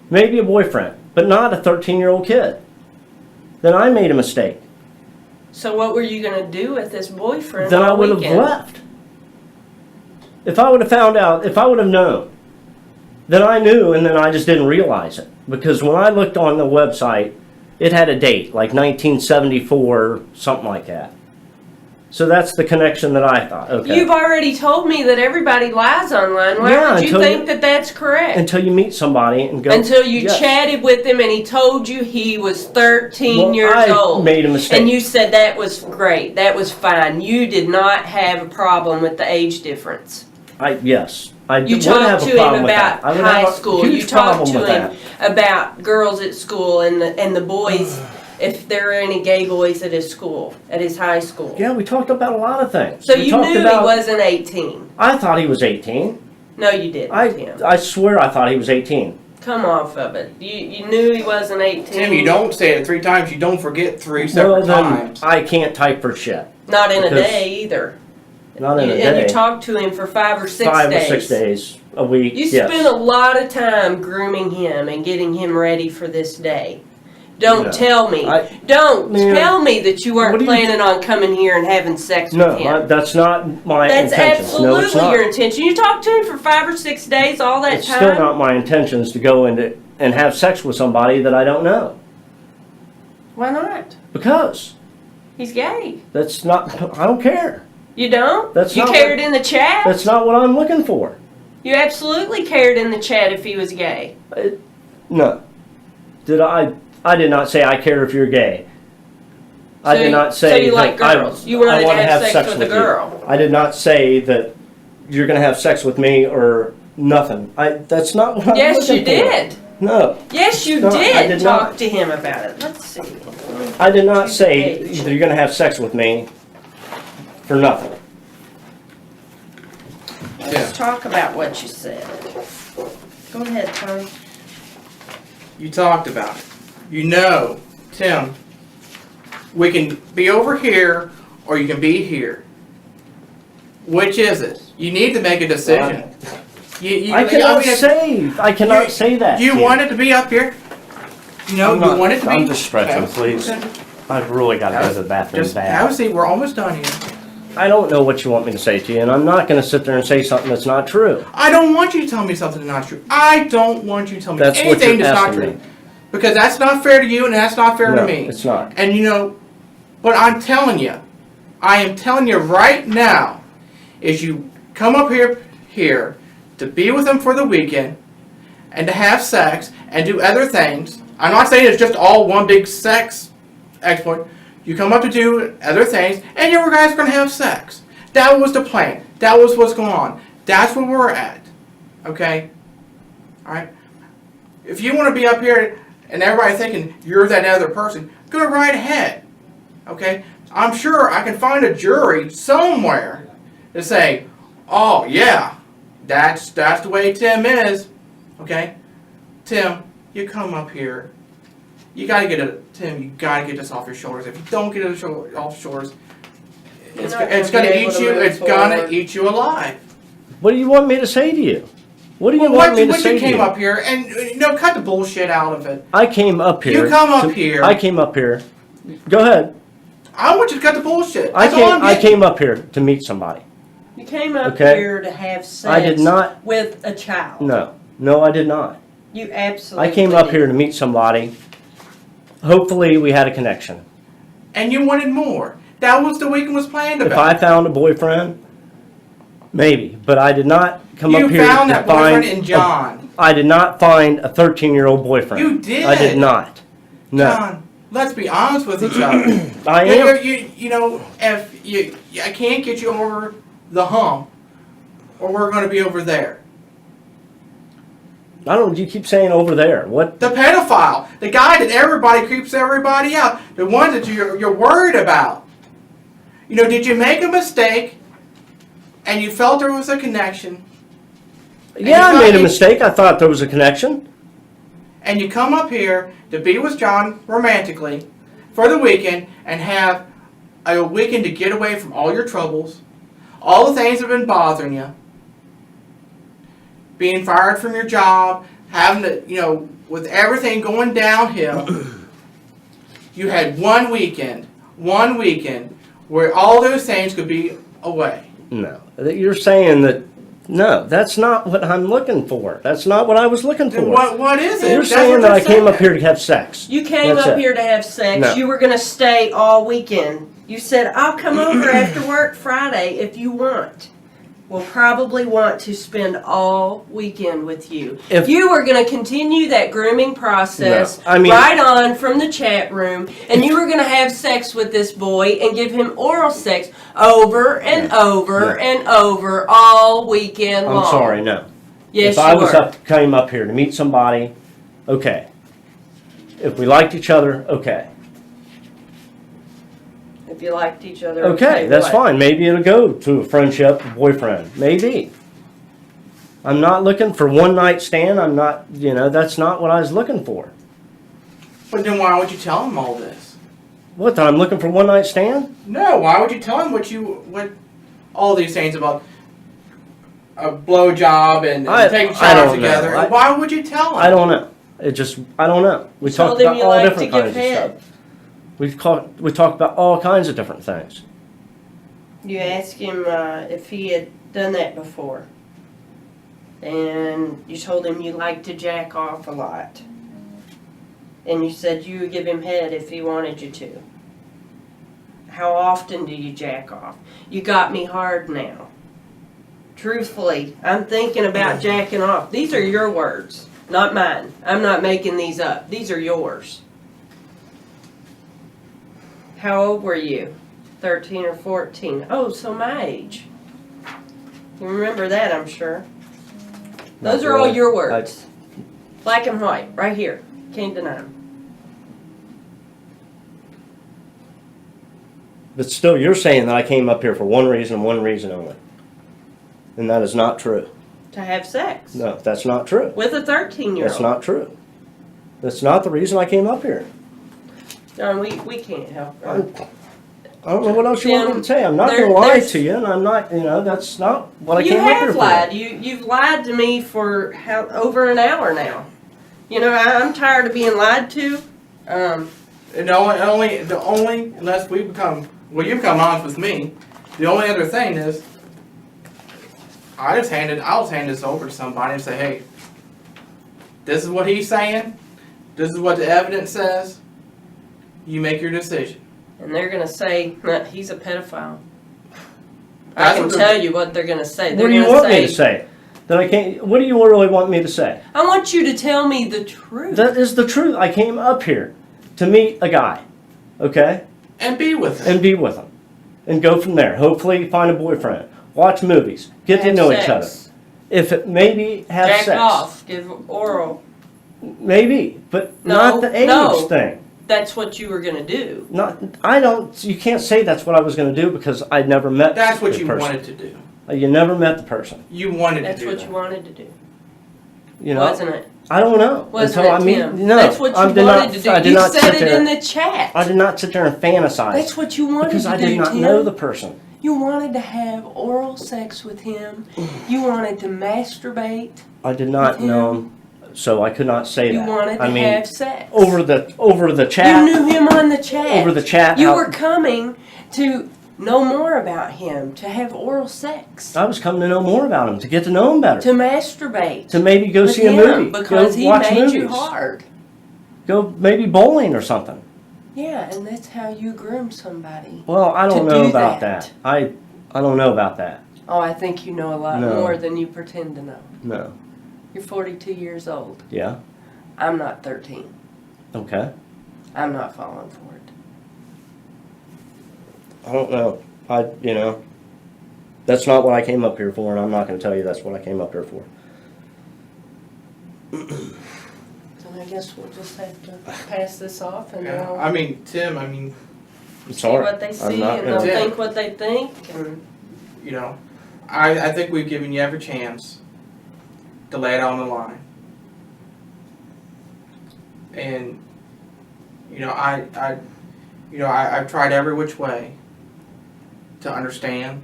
maybe a boyfriend, but not a 13-year-old kid. Then I made a mistake. So what were you going to do with this boyfriend Then I all would have weekend? left. If I would have found out, if I would have known, then I knew and then I just didn't realize it. Because when I looked on the website, it had a date, like 1974, something like that. So that's the connection that I thought. Okay. You've already told me that everybody lies online. Why Yeah, would you until think that that's correct? Until you meet somebody and go. Until you yes. chatted with him and he told you he was 13 Well, years I old. made a mistake. And you said that was great. That was fine. You did not have a problem with the age difference. Yes. I You would have talked a to problem him with about that. I would high have a school. huge You talked problem to with him about girls at school and the boys, if there are any gay boys at his school, at his high school. Yeah, we talked about a lot of things. So We you talked knew about, he wasn't 18. I thought he was 18. No, you didn't, Tim. I swear I thought he was 18. Come off of it. You knew he wasn't 18. Tim, you don't say it 3 times. You don't forget 3 Well, separate then times. I can't type for shit. Not in a Because- day either. Not in a And you day. talked to him for 5 or 6 5 days. or 6 days a week. You yes. spent a lot of time grooming him and getting him ready for this day. Don't No. tell me. Don't Man, tell me that you what weren't do you- planning on coming here and having sex No, with him. that's not my That's intentions. No, it's absolutely not. your intention. You talked to him for 5 or 6 days all that It's time. still not my intentions to go into and have sex with somebody that I don't know. Why not? Because He's gay. that's not. I don't care. You don't? That's you not cared in the chat? That's not what I'm looking for. You absolutely cared in the chat if he was gay. No. Did I? I did not say I care if you're gay. I So did not say so you that like girls. You wanted to wanna have sex with a you. girl. I did not say that you're going to have sex with me or nothing. That's not what I'm Yes, looking you for. did. No. Yes, you No, I did talk not. to him about it. Let's see. I did not say Page. that you're going to have sex with me for nothing. Let's talk about what you said. Go ahead, Tony. You talked about it. You know, Tim, we can be over here or you can be here. Which is it? You need to make a decision. I cannot say that. You to wanted to be up here. You know, you wanted to be. I'm just stretching, please. I've really got to go to the bathroom Just bad. have a seat. We're almost done here. I don't know what you want me to say to you, and I'm not going to sit there and say something that's not true. I don't want you to tell me something that's not true. I don't want you to tell me That's what anything you're that's not asking true. me. Because that's not fair to you and that's not fair No, to me. it's not. And you know, what I'm telling you, I am telling you right now, is you come up here to be with them for the weekend and to have sex and do other things. I'm not saying it's just all one big sex exploit. You come up to do other things and you guys are going to have sex. That was the plan. That was what's going on. That's where we're at. Okay? Alright? If you want to be up here and everybody thinking you're that other person, go right ahead. Okay? I'm sure I can find a jury somewhere to say, oh yeah, that's the way Tim is. Okay? Tim, you come up here. You gotta get it, Tim, you gotta get this off your shoulders. If you don't get it off your shoulders, it's gonna eat you, it's gonna eat you alive. What do you want me to say to you? What do you Well, want me to what say you to came you? up here and, you know, cut the bullshit out of it. I came up here. You come up here. I came up here. Go ahead. I want you to cut the bullshit. I That's all I'm getting. came up here to meet somebody. You came up Okay. here to have sex I did not. with a child. No, I did not. You absolutely I came up did. here to meet somebody. Hopefully, we had a connection. And you wanted more. That was the weekend was planned If about. I found a boyfriend, maybe, but I did not come You up here found to that find. boyfriend in John. I did not find a 13-year-old boyfriend. You did. I did not. No. John, let's be honest with each other. I am. You know, if I can't get you over the hump, or we're going to be over there. I don't. You keep saying over there. What? The pedophile, the guy that everybody creeps everybody out, the one that you're worried about. You know, did you make a mistake, and you felt there was a connection? Yeah, I made a mistake. I thought there was a connection. And you come up here to be with John romantically for the weekend and have a weekend to get away from all your troubles, all the things that have been bothering you, being fired from your job, having to, you know, with everything going downhill. You had one weekend where all those things could be away. No, you're saying that. No, that's not what I'm looking for. That's not what I was looking for. Then what is it? You're That's saying what that I you're came up saying. here to have sex. You came That's up it. here to have sex. No. You were going to stay all weekend. You said, I'll come over after work Friday if you want. We'll probably want to spend all weekend with you. If- You were going to continue that grooming process No, I mean- right on from the chat room, and you were going to have sex with this boy and give him oral sex over and over and over all weekend long. I'm sorry, no. Yes, if I you was were. came up here to meet somebody, okay. If we liked each other, okay. If you liked each other, Okay, that's what? fine. Maybe it'll go to a friendship, boyfriend. Maybe. I'm not looking for one night stand. I'm not, that's not what I was looking for. But then why would you tell him all this? What, that I'm looking for one night stand? No, why would you tell him what all these things about a blowjob and taking I showers don't know. together? Why would you tell him? I don't know. I don't know. We You told talked him about you all like different to give kinds of head. stuff. We talked about all kinds of different things. You asked him if he had done that before. And you told him you like to jack off a lot. And you said you would give him head if he wanted you to. How often do you jack off? You got me hard now. Truthfully, I'm thinking about jacking off. These are your words, not mine. I'm not making these up. These are yours. How old were you? 13 or 14? Oh, so my age. You remember that, I'm sure. Those Not are all really. your words. Black and white, right here. Can't deny them. But still, you're saying that I came up here for one reason and one reason only. And that is not true. To have sex. No, that's not true. With a 13-year-old. That's not true. That's not the reason I came up here. John, we can't help her. I don't know what else you want me to say. I'm not There- going to lie there's- to you, and I'm not, that's not what I You came up here have for. lied. You've lied to me for over an hour now. I'm tired of being lied to. And the only unless we become you become honest with me. The only other thing is, I'll just hand this over to somebody and say, hey, this is what he's saying. This is what the evidence says. You make your decision. And they're going to say, nah, he's a pedophile. I That's can what tell you what they're going to say. What They're do you going want me to say? That I can't. What do you really want me to say? I want you to tell me the truth. That is the truth. I came up here to meet a guy, okay, And be with him. and be with him, and go from there. Hopefully, find a boyfriend, watch movies, get to Have know each other. sex. If it maybe have Jack sex, off, give oral. maybe, but No, not the age no. thing. That's what you were going to do. Not. I don't. You can't say that's what I was going to do because I never met. That's what the you person. wanted to do. You never met the person. You wanted That's to do what that. you wanted to do. You know. Wasn't it? I don't know. Wasn't Until it, I meet. Tim? No. That's what you I did wanted not, to do. I did You not said sit it there. in the chat. I did not sit there and fantasize. That's what you wanted because to I do, did not Tim. know the person. You wanted to have oral sex with him. You wanted to masturbate. I did not With know him. him, so I could not say You that. wanted to I mean, have sex. over the chat. You knew him on the chat. Over the chat. You how- were coming to know more about him, to have oral sex, I was coming to know more about him, to get to know him better, to masturbate. to maybe go with see a him movie, because go he watch made movies, you hard. go maybe bowling or something. Yeah, and that's how you groom somebody. Well, I don't To know do about that. that. I don't know about that. Oh, I think you know a lot No. more than you pretend to know. No. You're 42 years old. Yeah. I'm not 13. Okay. I'm not falling for it. I don't know. That's not what I came up here for, and I'm not going to tell you that's what I came up here for. So I guess we'll just have to pass this off and Yeah. they'll I mean, Tim, I'm see sorry. what they I'm see not and gonna- they'll Yeah. think what they think. And I think we've given you every chance to lay it on the line. And, I've tried every which way to understand.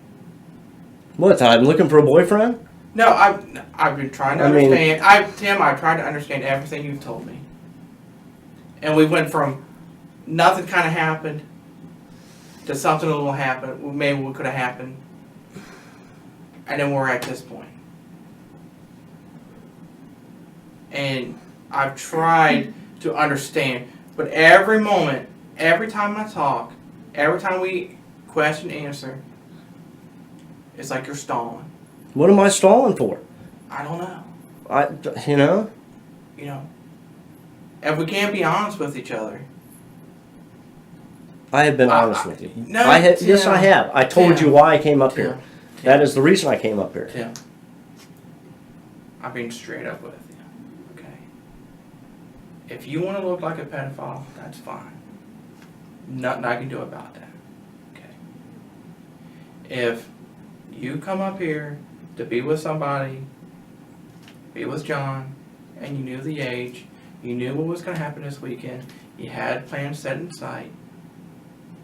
What? I'm looking for a boyfriend? No, I've been trying to I mean- understand. Tim, I've tried to understand everything you've told me. And we went from nothing kind of happened to something will happen. Maybe what could have happened. And then we're at this point. And I've tried to understand, but every moment, every time I talk, Every time we question answer, it's like you're stalling. What am I stalling for? I don't know. You know? You know, if we can't be honest with each other. I have been honest with you. No, Yes, I Tim. have. I told you why I came up here. Tim. That is the reason I came up here. Tim, I'm being straight up with you, okay? If you want to look like a pedophile, that's fine. Nothing I can do about that, okay? If you come up here to be with somebody, be with John, and you knew the age, you knew what was going to happen this weekend, you had plans set in sight,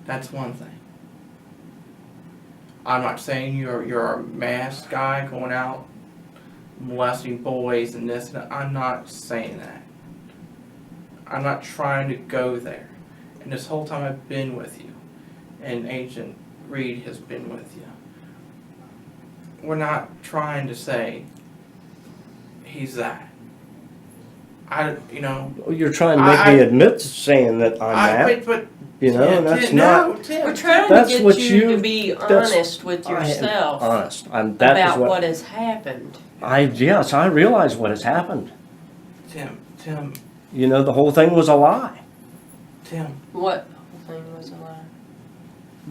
that's one thing. I'm not saying you're a masked guy going out molesting boys and this and that. I'm not saying that. I'm not trying to go there. And this whole time I've been with you, and Agent Reed has been with you, we're not trying to say he's that. You're trying to make me admit to saying that I'm that. But you know, Tim, and that's Tim, not. no, Tim, We're trying That's to what get you you- to be that's- honest with I am yourself honest. That about is what has happened. Yes, I realize what has happened. Tim, You know, the whole thing was a lie. Tim. What whole thing was a lie?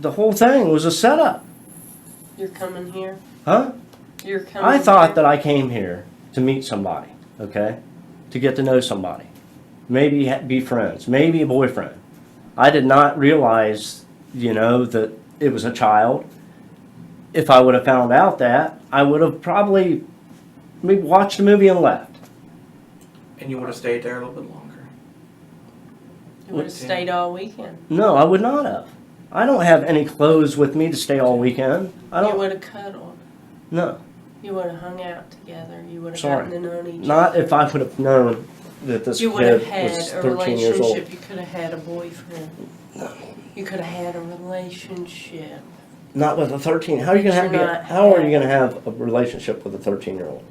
The whole thing was a setup. You're coming here? Huh? You're coming I thought here? that I came here to meet somebody, okay? To get to know somebody. Maybe be friends. Maybe a boyfriend. I did not realize, that it was a child. If I would have found out that, I would have probably maybe watched the movie and left. And you would have stayed there a little bit longer. You would have stayed all weekend. No, I would not have. I don't have any clothes with me to stay all weekend. I You don't. would have cuddled. No, You would have hung out together. You would have Sorry. gotten to know each other. not if I would have known that this You would have kid had was a 13 years old. relationship. You could have had a boyfriend. You could have had a relationship. Not with a 13. How are you gonna But you're not How are you gonna have a relationship with a 13-year-old?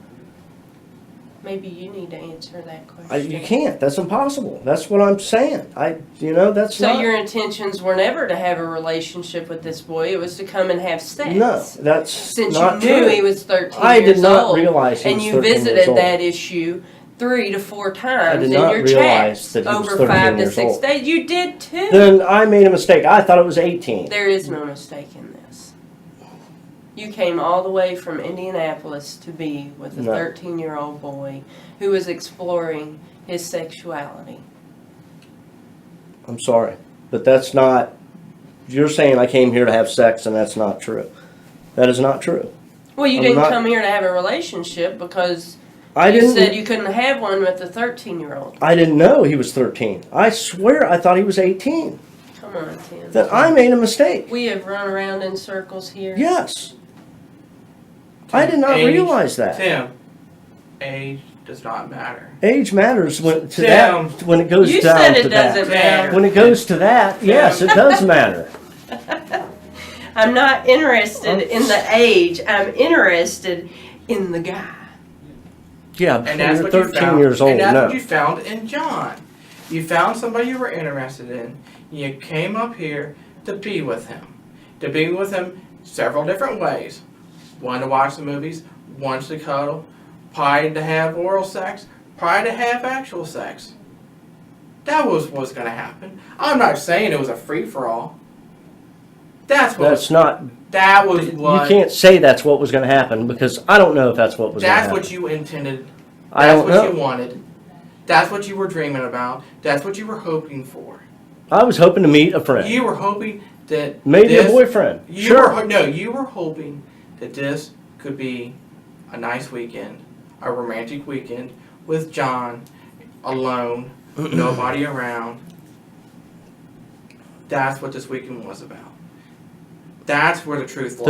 Maybe you need to answer that question. You can't. That's impossible. That's what I'm saying. That's So not. your intentions were never to have a relationship with this boy. It was to come and have sex. No, that's Since not you knew true. he was 13 I years did not old. realize he and was you 13 years visited old. that issue 3 to 4 I times did in not your realize chats that he was over 13 5 to years 6 old. days. You did too. Then I made a mistake. I thought it was 18. There is no mistake in this. You came all the way from Indianapolis to be with a No. 13-year-old boy who was exploring his sexuality. I'm sorry, but that's not. You're saying I came here to have sex, and that's not true. That is not true. Well, you I'm didn't not- come here to have a relationship because I you didn't. said you couldn't have one with a 13-year-old. I didn't know he was 13. I swear I thought he was 18. Come on, Tim. Then I made a mistake. We have run around in circles here. Yes. I did not Age, realize that. Tim, age does not matter. Age matters when Tim. when it goes You down said to it doesn't that. matter. When it goes to that, yes, it does matter. I'm not interested in the age. I'm interested in the guy. Yeah, And when that's you're what you 13 found. years old, And that's no. what you found in John. You found somebody you were interested in. You came up here to be with him. To be with him several different ways. One to watch the movies, one to cuddle, probably to have oral sex, probably to have actual sex. That was what's going to happen. I'm not saying it was a free-for-all. That was You what. can't say that's what was going to happen because I don't know if that's what was going to That's happen. what you intended. I That's don't what know. you wanted. That's what you were dreaming about. That's what you were hoping for. I was hoping to meet a friend. You were hoping that Maybe this, a boyfriend. You Sure. you were hoping that this could be a nice weekend, a romantic weekend with John, alone, nobody around. That's what this weekend was about. That's where the truth lies.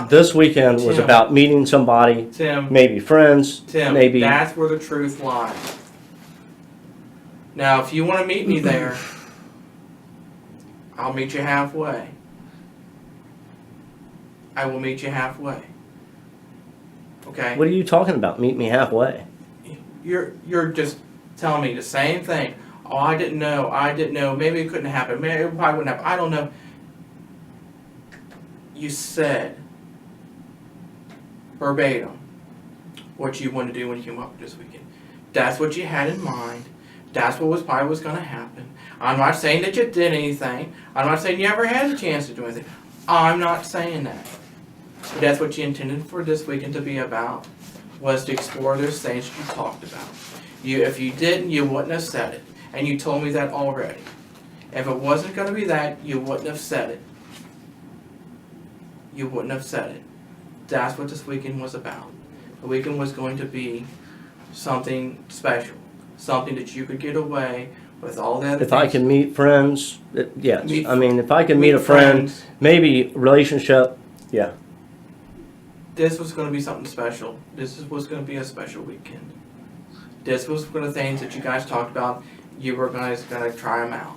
This weekend was Tim. about meeting somebody, Tim, maybe friends, Tim, maybe. that's where the truth lies. Now, if you want to meet me there, I'll meet you halfway. I will meet you halfway. Okay? What are you talking about? Meet me halfway. You're just telling me the same thing. Oh, I didn't know. Maybe it couldn't happen. Maybe it probably wouldn't happen. I don't know. you said verbatim what you wanted to do when you came up this weekend. That's what you had in mind. That's what was probably was going to happen. I'm not saying that you did anything. I'm not saying you ever had a chance to do anything. I'm not saying that. But that's what you intended for this weekend to be about, was to explore those things you talked about. If you didn't, you wouldn't have said it. And you told me that already. If it wasn't going to be that, you wouldn't have said it. You wouldn't have said it. That's what this weekend was about. The weekend was going to be something special. Something that you could get away with all the other If I things. can meet friends, yes. Meet- I mean, if I can meet meet a friend, friends. maybe relationship, yeah. This was going to be something special. Was going to be a special weekend. This was one of the things that you guys talked about. You were guys going to try them out.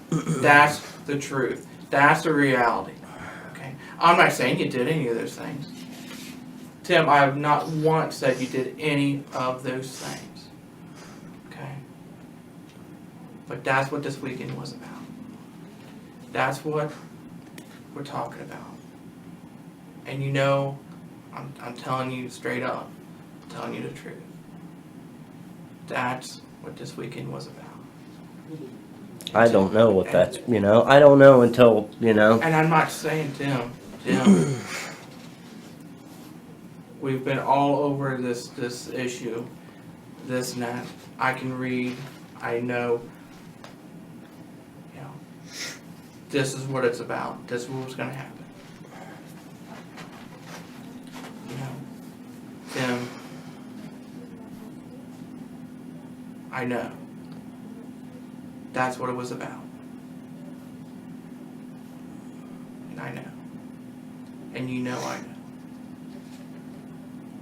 That's the truth. That's the reality. Okay. I'm not saying you did any of those things. Tim, I have not once said you did any of those things. Okay. But that's what this weekend was about. That's what we're talking about. And you know, I'm telling you straight up, I'm telling you the truth. That's what this weekend was about. I don't know what that's, you know, I don't know until, you know. And I'm not saying Tim, we've been all over this issue, this and that. I can read, I know, you know, this is what it's about. This is what's gonna happen. You know, Tim, I know. That's what it was about. And I know. And you know I know.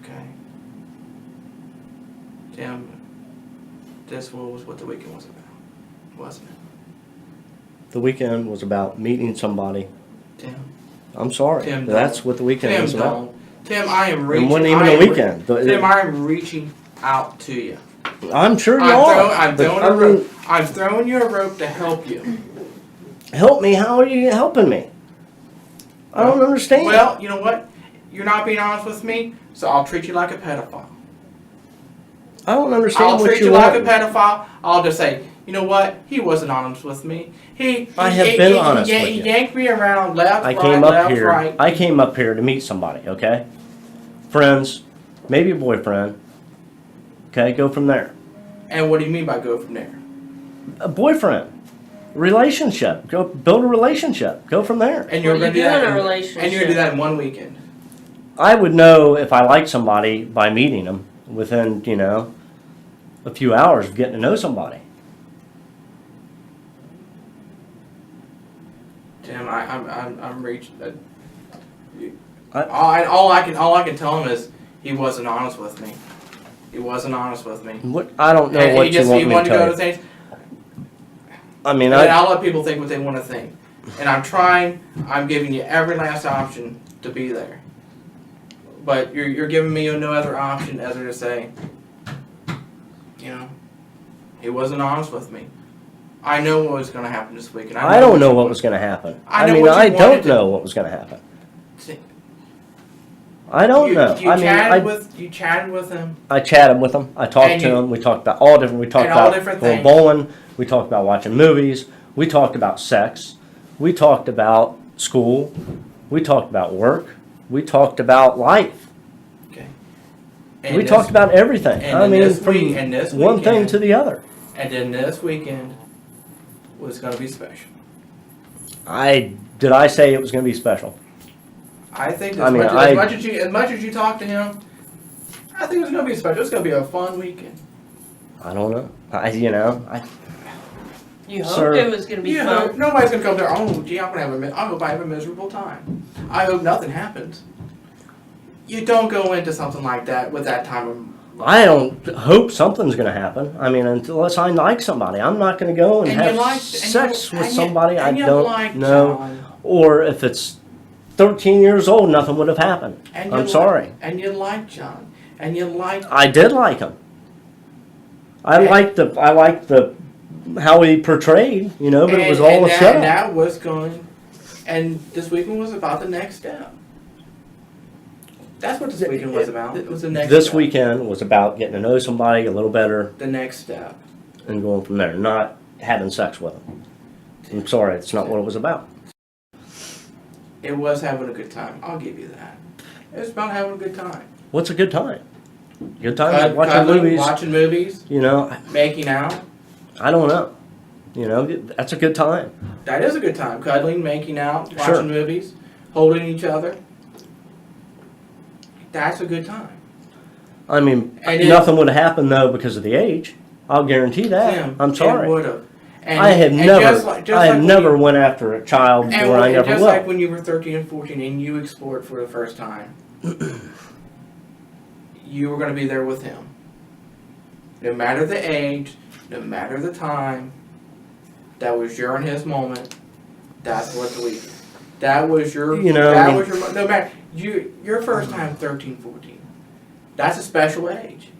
Okay? Tim, this was what the weekend was about, wasn't it? The weekend was about meeting somebody. Tim? I'm sorry. Tim, That's don't. what the weekend Tim, was about. don't. Tim, I am reaching. It wasn't even I a am weekend. Tim, I am reaching out to you. I'm sure you are. I'm throwing you a rope to help you. Help me? How are you helping me? I don't understand. Well, you know what? You're not being honest with me, so I'll treat you like a pedophile. I don't understand I'll what treat you you like want. a pedophile. I'll just say, you know what? He wasn't honest with me. I have been honest with He you. yanked me around left, I right, came up left, here. right. I came up here to meet somebody. Okay, friends, maybe a boyfriend. Okay, go from there. And what do you mean by go from there? A boyfriend, relationship. Go build a relationship. Go from there. And you're Well, going to do you're that. in a And relationship. you're going to do that in one weekend. I would know if I liked somebody by meeting them within, you know, a few hours of getting to know somebody. Tim, I'm reaching. I- All I can tell him is he wasn't honest with me. He wasn't honest with me. What I don't know And what you want me to wanted to tell go you. to things. I mean, And I'll let people think what they want to think. And I'm giving you every last option to be there. But you're giving me no other option other to say, you know, he wasn't honest with me. I know what was going to happen this weekend. I don't know what was going to happen. I I know mean, what you I wanted don't to- know what was going to happen. I don't know. You I mean, you chatted with him. I chatted with him. I talked And to you- him. We talked about all different. We talked and all about different going things. bowling. We talked about watching movies. We talked about sex. We talked about school. We talked about work. We talked about life. Okay. We talked about everything. and I then mean, this from week- and this one thing weekend- to the other. And then this weekend was going to be special. Did I say it was going to be special? I think I mean, as much as you talk to him, I think it's going to be special. It's going to be a fun weekend. I don't know. You Sir. hoped it was going to be You know, fun. nobody's going to come there. Oh, gee, I hope I have a miserable time. I hope nothing happens. You don't go into something like that with that time of. I don't hope something's going to happen. I mean, unless I like somebody, I'm not going to go and have sex with somebody I don't know. John. Or if it's 13 years old, nothing would have happened. And you I'm sorry. And you like John. And you like. I did like him. I liked the how he portrayed, you know, but it was all a show. And that was going. And this weekend was about the next step. That's what this weekend was about. It was the next This step. weekend was about getting to know somebody a little better The next step. and going from there, not having sex with them. I'm sorry, it's not what it was about. It was having a good time. I'll give you that. It was about having a good time. What's a good time? Good time watching Cuddling, movies. watching movies, You know, making out. I don't know. You know, that's a good time. That is a good time. Cuddling, making out, watching Sure. movies, holding each other. That's a good time. I mean, And nothing would have happened though because of the age. I'll guarantee that. Tim, I'm It sorry. would have. I have never, I have never went after a child And where I never just will. like when you were 13 and 14 and you explored for the first time, you were going to be there with him. No matter the age, no matter the time, that was your and his moment. That's what that was your, You know, that I mean- was your, no matter, your first time 13, 14. That's a special age.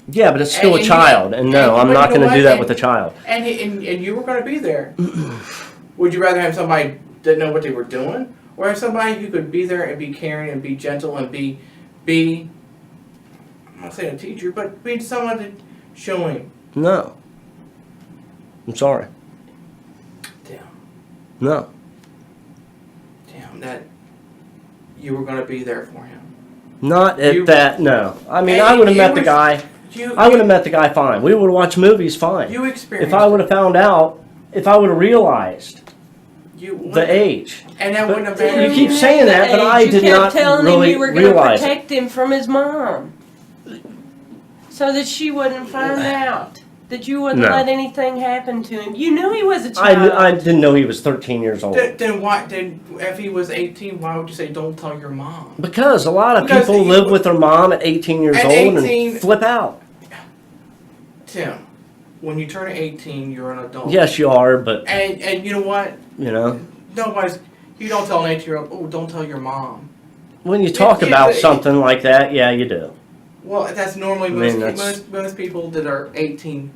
Yeah, but it's still And a you- child, and no, and I'm you not know going to what? do that And- with a child. And you were going to be there. Would you rather have somebody that didn't know what they were doing, or have somebody who could be there and be caring and be gentle and be I'm not saying a teacher, but be someone to show him. No. I'm sorry. Damn, No. that you were going to be there for him. Not at that, no. I mean, And I would have it met the was- guy. I would have met the guy fine. We would have watched movies fine. You experienced. If I would have found out, if I would have realized you the age. and that But wouldn't have you been. keep saying that, but I did not You kept telling really him you were going to realize it. protect him from his mom, so that she wouldn't find out. That you wouldn't No. let anything happen to him. You knew he was a child. I didn't know he was 13 years old. Then why? Then if he was 18, why would you say don't tell your mom? Because a lot of Because people he- live with their mom at 18 years At old 18 and flip out. Tim, when you turn 18, you're an adult. Yes, you are, but, And you know what? you know, Nobody's. You don't tell an 18-year-old, oh, don't tell your mom. when you talk Yeah, about but- something like that, yeah, you do. Well, that's normally I mean, most people that are 18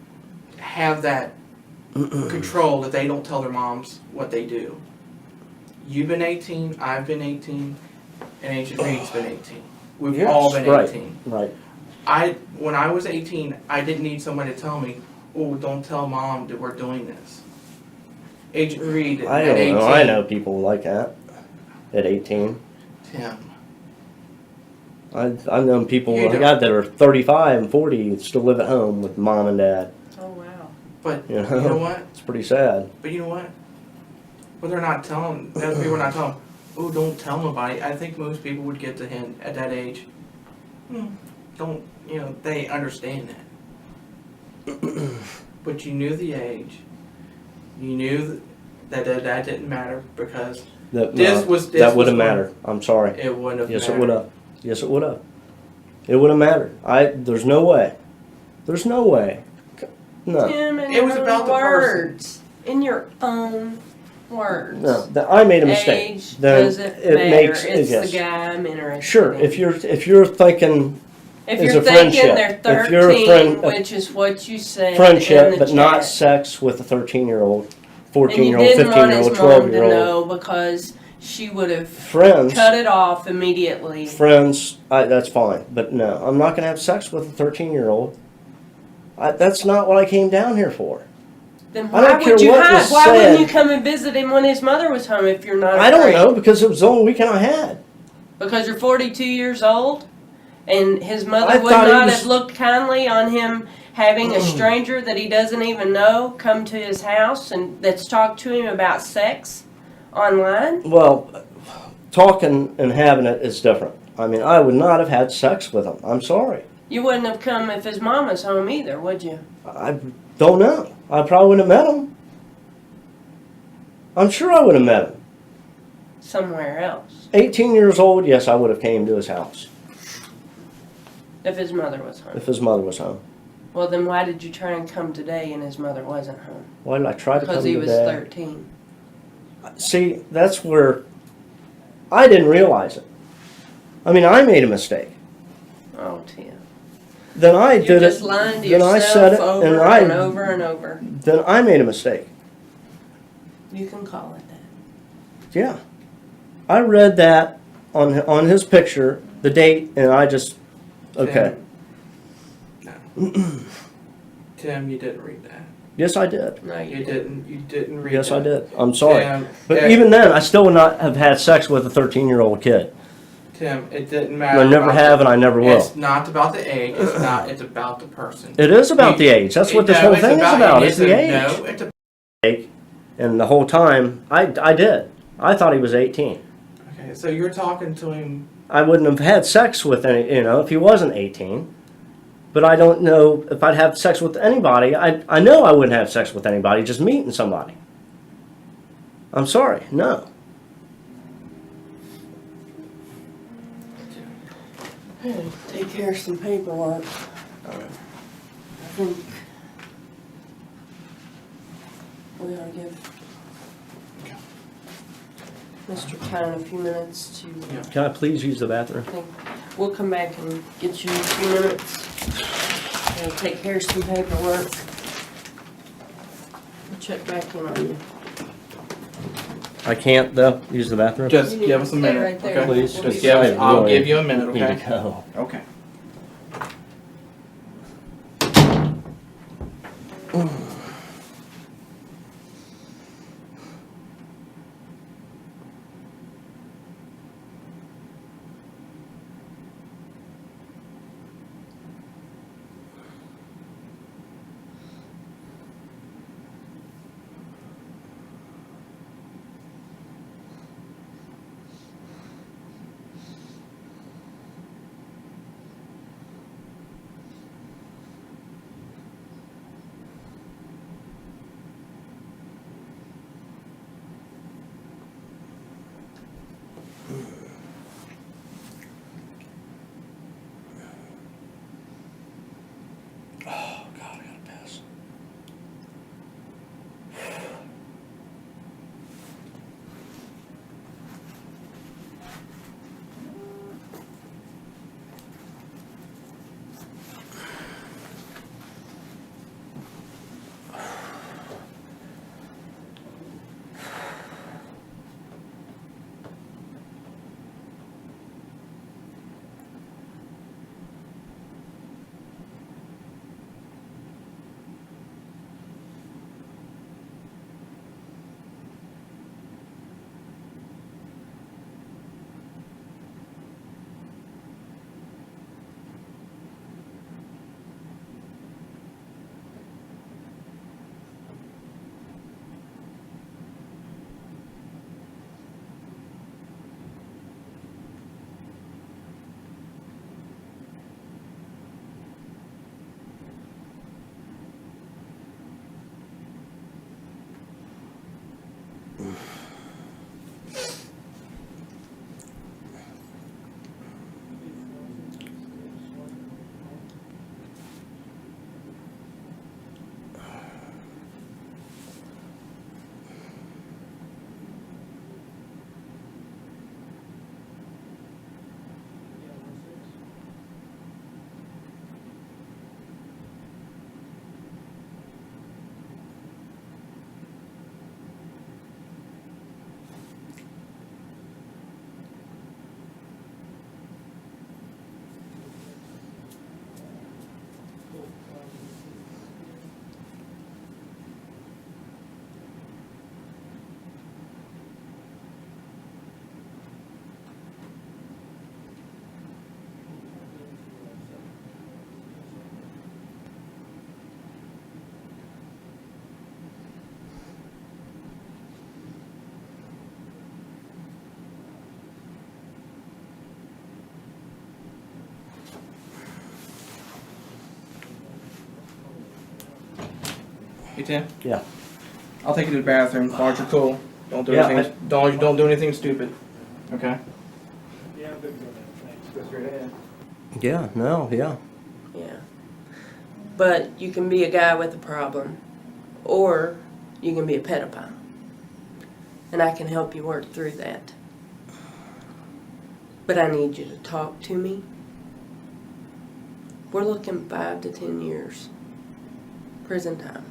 have that control that they don't tell their moms what they do. You've been 18, I've been 18, and Ancient Reed's been 18. We've Yes, all been right. 18. Right. When I was 18, I didn't need somebody to tell me, oh, don't tell mom that we're doing this. Agent Reed I at don't 18. know. I know people like that at 18. Tim. I've known people You I don't- got that are 35 and 40 and still live at home with mom and dad. Oh wow. But You you know? know what? It's pretty sad. But you know what? Well, they're not telling, those people are not telling, oh, don't tell nobody. I think most people would get the hint at that age. Don't, they understand that. But you knew the age. You knew that didn't matter because That This would have mattered. I'm sorry. it wouldn't have Yes, mattered. it would have. Yes, it would have. It would have mattered. There's no way. There's no way. No. Tim, in It your was own about the person. words. In your own words. No. I made a mistake. Age Then doesn't it matter. makes It's yes. the guy I'm interested Sure. in. If you're thinking If it's you're a thinking friendship. they're If you're a 13, friend- which is what you said in friendship, the but chat. not sex with a 13-year-old, And you 14-year-old, didn't want 15-year-old, his mom to 12-year-old. know because she would have Friends. cut it off immediately. Friends, that's fine. But no, I'm not going to have sex with a 13-year-old. That's not what I came down here for. Then I why don't care would you what hide? was Why wouldn't said. you come and visit him when his mother was home if you're not I don't afraid? know because it was the only weekend I had. Because you're 42 years old and his mother I would thought he not was- have looked kindly on him having a stranger that he doesn't even know come to his house and that's talked to him about sex online? Well, talking and having it is different. I mean, I would not have had sex with him. I'm sorry. You wouldn't have come if his mom was home either, would you? I don't know. I probably wouldn't have met him. I'm sure I would have met him. Somewhere else. 18 years old, yes, I would have came to his house If his mother was home. if his mother was home. Well, then why did you try and come today and his mother wasn't home? Why did I try to come Because he was today? 13. See, that's where I didn't realize it. I mean, I made a mistake. Oh, Tim. Then I You're did just it. lying to Then I said yourself it, over and and I over and over. then I made a mistake. You can call it that. Yeah. I read that on his picture, the date, and I just, okay. No. Tim, you didn't read that. Yes, I did. No, You didn't. You didn't read Yes, that. I did. I'm sorry. Tim, But even then, I still would not have had sex with a 13-year-old kid. Tim, it didn't matter. I never have, and I never will. It's not about the age. It's not. It's about the person. It is about the age. That's what this whole thing is about. It's the age. No, it's about. And the whole time, I did. I thought he was 18. Okay, so you're talking to him. I wouldn't have had sex with any, if he wasn't 18. But I don't know if I'd have sex with anybody. I know I wouldn't have sex with anybody, just meeting somebody. I'm sorry, no. Take care of some paperwork. I think we ought to give Mr. Kyne a few minutes to. Yeah. Can I please use the bathroom? think. We'll come back and get you in a few minutes. And take care of some paperwork. We'll check back in on you. I can't, though, use the bathroom? Just You need give to us a stay minute, right there. okay? Please, Just because give us. I I'll really give you a minute, need okay? to go. Okay. Oh, God, I gotta piss. Hey Tim, Yeah. I'll take you to the bathroom. As long as you're cool. Don't do Yeah, anything. Don't do anything stupid. Okay. Yeah, I'm good to go now, thanks. Go straight ahead. Yeah, no, yeah. Yeah. But you can be a guy with a problem, or you can be a pedophile. And I can help you work through that. But I need you to talk to me. We're looking 5 to 10 years prison time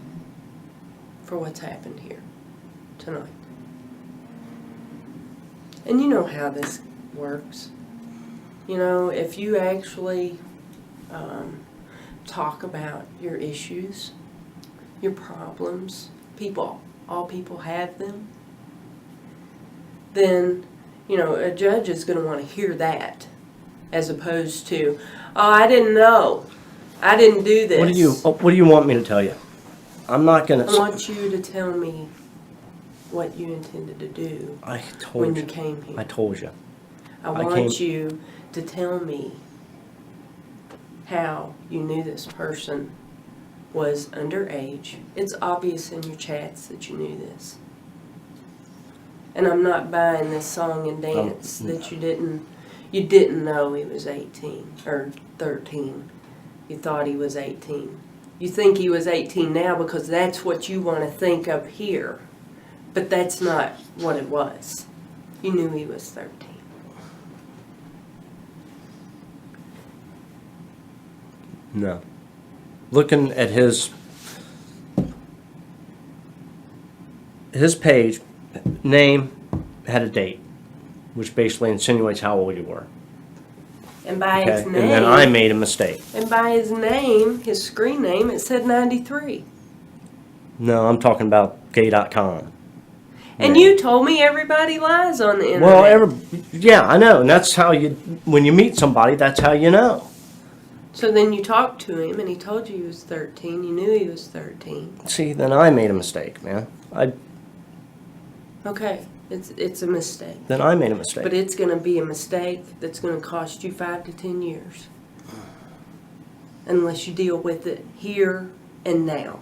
for what's happened here tonight. And you know how this works. You know, if you actually talk about your issues, your problems, all people have them, then, you know, a judge is going to want to hear that as opposed to, oh, I didn't know. I didn't do this. What do you want me to tell you? I'm not going I want you to tell me what you intended to do when you came here. I told you. I want you to tell me how you knew this person was underage. It's obvious in your chats that you knew this. And I'm not buying this song and dance that you didn't know he was 18 or 13. You thought he was 18. You think he was 18 now because that's what you want to think up here. But that's not what it was. You knew he was 13. No. Looking at his page, name had a date, which basically insinuates how old you were. And by his name. And then I made a mistake. And by his name, his screen name, it said 93. No, I'm talking about gay.com. And you told me everybody lies on the internet. Well, yeah, I know. And that's how when you meet somebody, that's how you know. So then you talked to him and he told you he was 13. You knew he was 13. See, then I made a mistake, man. Okay, it's a mistake. Then I made a mistake. But it's going to be a mistake that's going to cost you 5 to 10 years. Unless you deal with it here and now.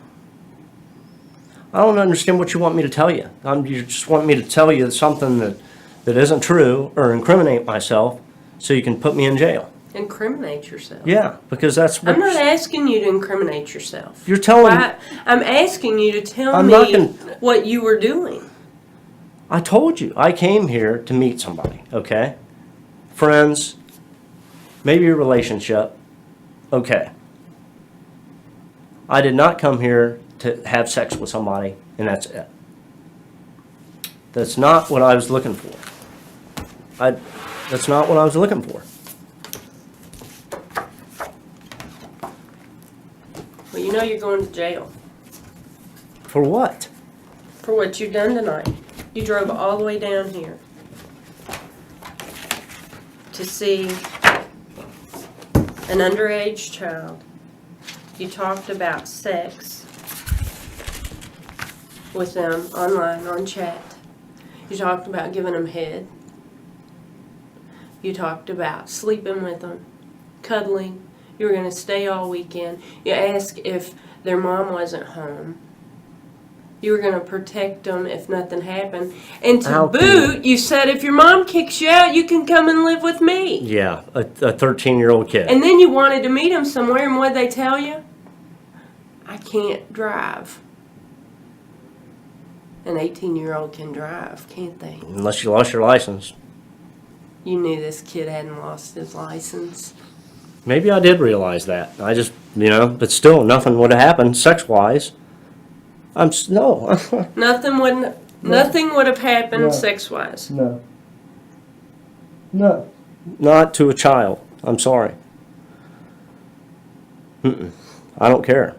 I don't understand what you want me to tell you. You just want me to tell you something that isn't true or incriminate myself so you can put me in jail. Incriminate yourself. Yeah, because that's what... I'm not asking you to incriminate yourself. You're telling... I'm asking you to tell me what you were doing. I told you. I came here to meet somebody, okay? Friends, maybe a relationship, okay. I did not come here to have sex with somebody, and that's it. That's not what I was looking for. That's not what I was looking for. Well, you know you're going to jail. For what? For what you've done tonight. You drove all the way down here to see an underage child. You talked about sex with them online, on chat. You talked about giving them head. You talked about sleeping with them, cuddling. You were going to stay all weekend. You asked if their mom wasn't home. You were going to protect them if nothing happened. And to boot, you said if your mom kicks you out, you can come and live with me. Yeah, a 13-year-old kid. And then you wanted to meet him somewhere, and what'd they tell you? I can't drive. An 18-year-old can drive, can't they? Unless you lost your license. You knew this kid hadn't lost his license. Maybe I did realize that. I just, but still, nothing would have happened sex-wise. No. Nothing would have happened sex-wise. No. No. Not to a child. I'm sorry. I don't care.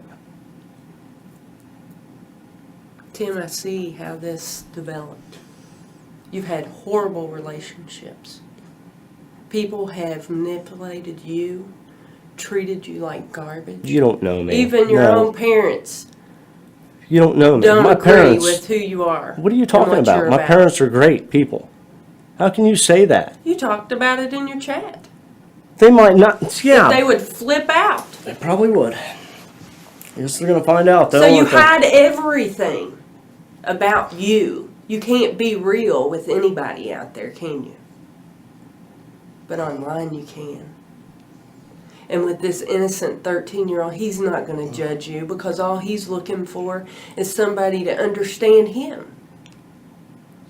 Tim, I see how this developed. You've had horrible relationships. People have manipulated you, treated you like garbage. You don't know me. Even your own parents. You don't know me. Don't My agree parents, with who you are. What are you talking about? My parents are great people. How can you say that? You talked about it in your chat. They might not. Yeah. That they would flip out. They probably would. I guess they're going to find out, though. So you hide everything about you. You can't be real with anybody out there, can you? But online you can. And with this innocent 13-year-old, he's not going to judge you because all he's looking for is somebody to understand him.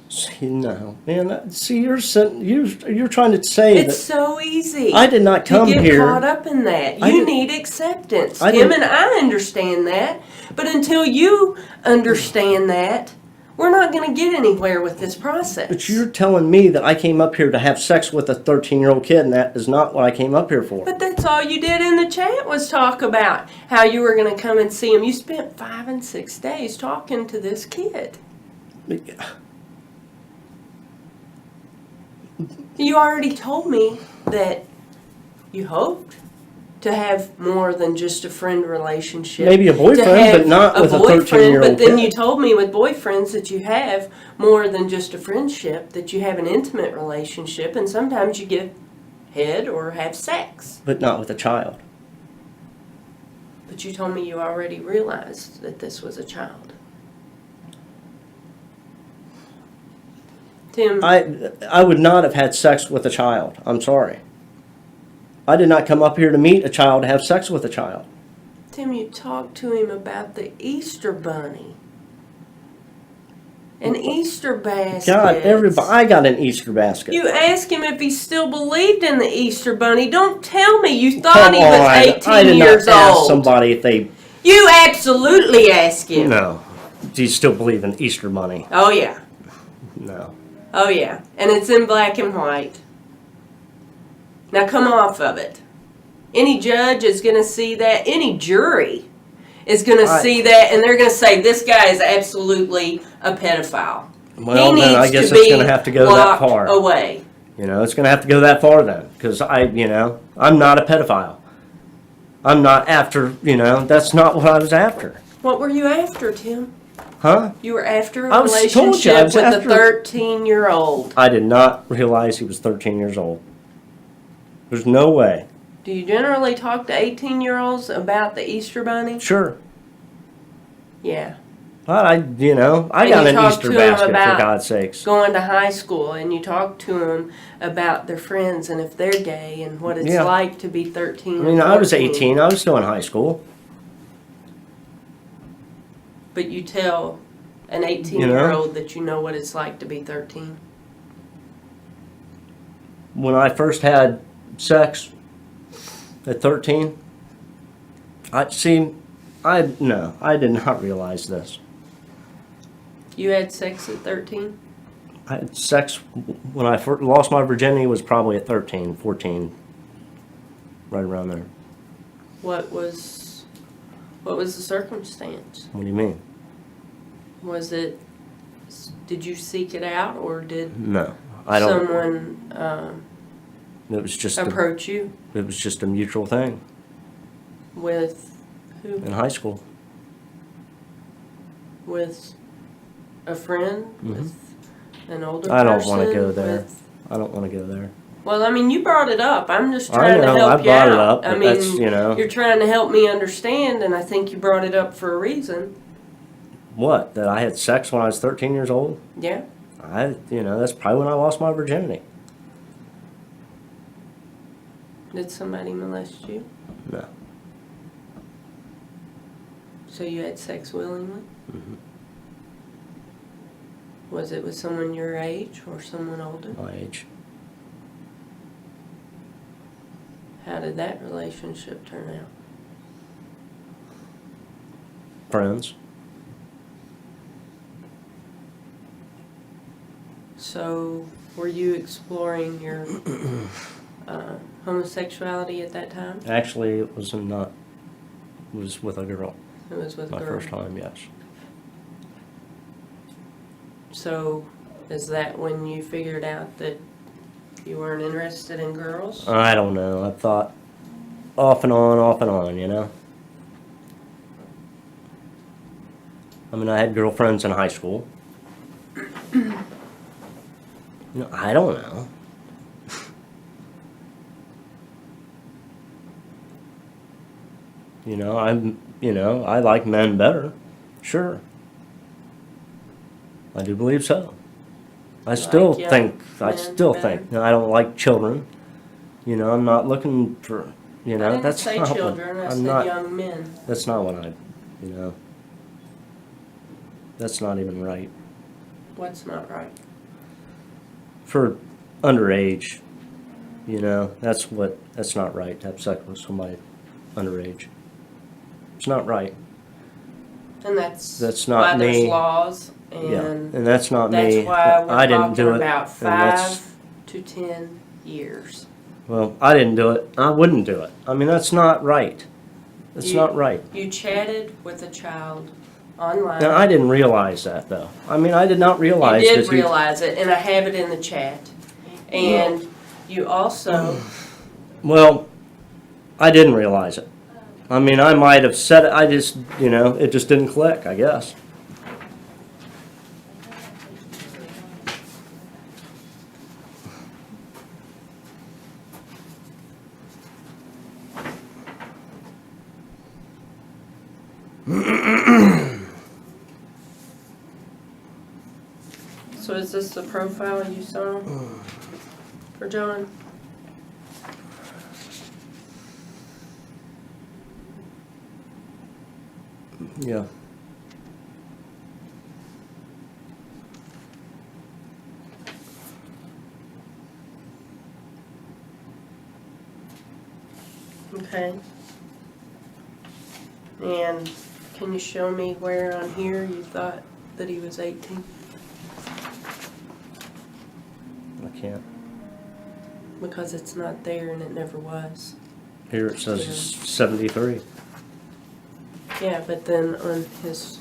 See, no, man. See, you're trying to say it's so easy. I did not come to get here. Caught up in that. You need acceptance. Him and I understand that, but until you understand that, we're not going to get anywhere with this process. But you're telling me that I came up here to have sex with a 13-year-old kid, and that is not what I came up here for. But that's all you did in the chat was talk about how you were going to come and see him. You spent 5 and 6 days talking to this kid. You already told me that you hoped to have more than just a friend relationship. Maybe a boyfriend, but not with a 13-year-old But then kid. you told me with boyfriends that you have more than just a friendship, that you have an intimate relationship, and sometimes you give head or have sex. But not with a child. But you told me you already realized that this was a child. Tim, I would not have had sex with a child. I'm sorry. I did not come up here to meet a child to have sex with a child. Tim, you talked to him about the Easter bunny. An Easter basket. God, I got an Easter basket. You asked him if he still believed in the Easter bunny. Don't tell me you thought he was 18 I did years not ask old. somebody if they... You absolutely asked him. No. Do you still believe in Easter bunny? Oh, yeah. No. Oh, yeah. And it's in black and white. Now come off of it. Any judge is going to see that. Any jury is going to see that, and they're going to say, this guy is absolutely a pedophile. Well, he then I needs guess to it's be going to have to go that locked far. away. You know, it's going to have to go that far then. Because I'm not a pedophile. I'm not after, that's not what I was after. What were you after, Tim? Huh? You were after a I told you, relationship I was with a after- 13-year-old. I did not realize he was 13 years old. There's no way. Do you generally talk to 18-year-olds about the Easter bunny? Sure. Yeah. But I got you an talk Easter to him basket, for about God's sakes. Going to high school, and you talk to them about their friends and if they're gay and what it's Yeah. like to be 13 I mean, or I was 14. 18. I was still in high school. But you tell an 18-year-old that you know what it's like to be 13. When I first had sex at 13, I did not realize this. You had sex at 13? I had sex when I first lost my virginity was probably at 13, 14, right around there. What was the circumstance? What do you mean? Did you seek it out, or did No, I don't. someone It was just approach you it was just a mutual thing with who? in high school. With a friend? Mhm. With an older I don't person? want to go there. With- I don't want to go there. Well, I mean, you brought it up. I'm just I trying know, to help I you brought out. it up, I but mean, that's, you're trying to help me understand, and I think you brought it up for a reason. What? That I had sex when I was 13 years old? Yeah? That's probably when I lost my virginity. Did somebody molest you? No. So you had sex willingly? Mhm. Was it with someone your age or someone older? My age. How did that relationship turn out? Friends. So, were you exploring your homosexuality at that time? Actually, it was not. It was with a girl. It was with a My girl. first time, yes. So, is that when you figured out that you weren't interested in girls? I don't know. I thought off and on, I mean, I had girlfriends in high school. I don't know. I like men better. Sure. I do believe so. I still young think, men better? I don't like children. I'm not looking for, I didn't that's say not children, I what, said I'm not, young men. that's not what that's not even right. What's not right? For underage, that's not right to have sex with somebody underage. It's not right. And that's That's not why there's me. laws And and that's not that's me. why we're I didn't do talking it. about and that's- 5 to 10 years. Well, I didn't do it. I wouldn't do it. I mean, that's not right. It's You- not right. You chatted with a child online. Now, I didn't realize that, though. I mean, I did not realize You that did realize it, and I have it in the chat. And you also, Well, I didn't realize it. I mean, I might have said it. I just, it just didn't click, I guess. so is this the profile you saw for John? Yeah. Okay. And can you show me where on here you thought that he was 18? I can't. Because it's not there and it never was. Here it says he's 73. Yeah, but then on his,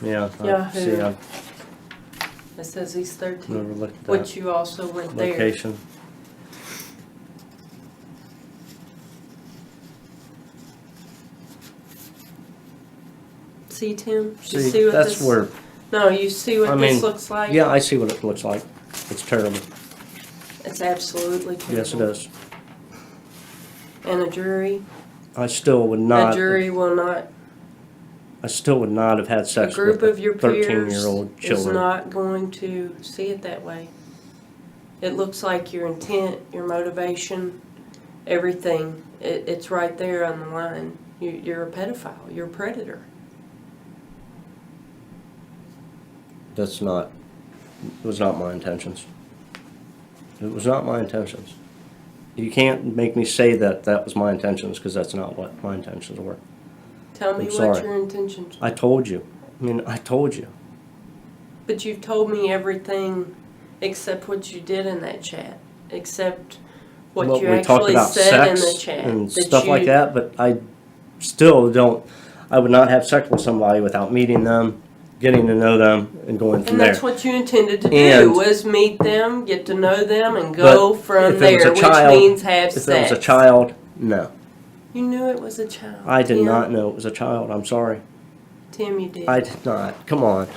Yeah. Yahoo. See, I've it says he's 13. never looked at that. Which you also went there. Location. See, Tim? You See, what that's this, where. No, you see what I this mean, looks like? Yeah, I see what it looks like. It's terrible. It's absolutely terrible. Yes, it is. And a jury? I still would not. A jury will not, I still would not have had a sex group with of your peers 13-year-old is children. not going to see it that way. It looks like your intent, your motivation, everything, it's right there on the line. You're a pedophile, you're a predator. That's not. It was not my intentions. It was not my intentions. You can't make me say that that was my intentions, because that's not what my intentions were. Tell me I'm what sorry. your intentions were. I told you. I mean, I told you. But you've told me everything except what you did in that chat. Except what Well, you we talked actually about said in sex the chat. and that stuff like you- that, but I still don't. I would not have sex with somebody without meeting them, getting to know them, and going from And there. that's what you intended to And- do, was meet them, get to know them, and go But from if it was there, a child- which means have If sex. it was a child, no. You knew it was a child. I did Tim. not know it was a child. I'm sorry. Tim, you did. I did not. Come on.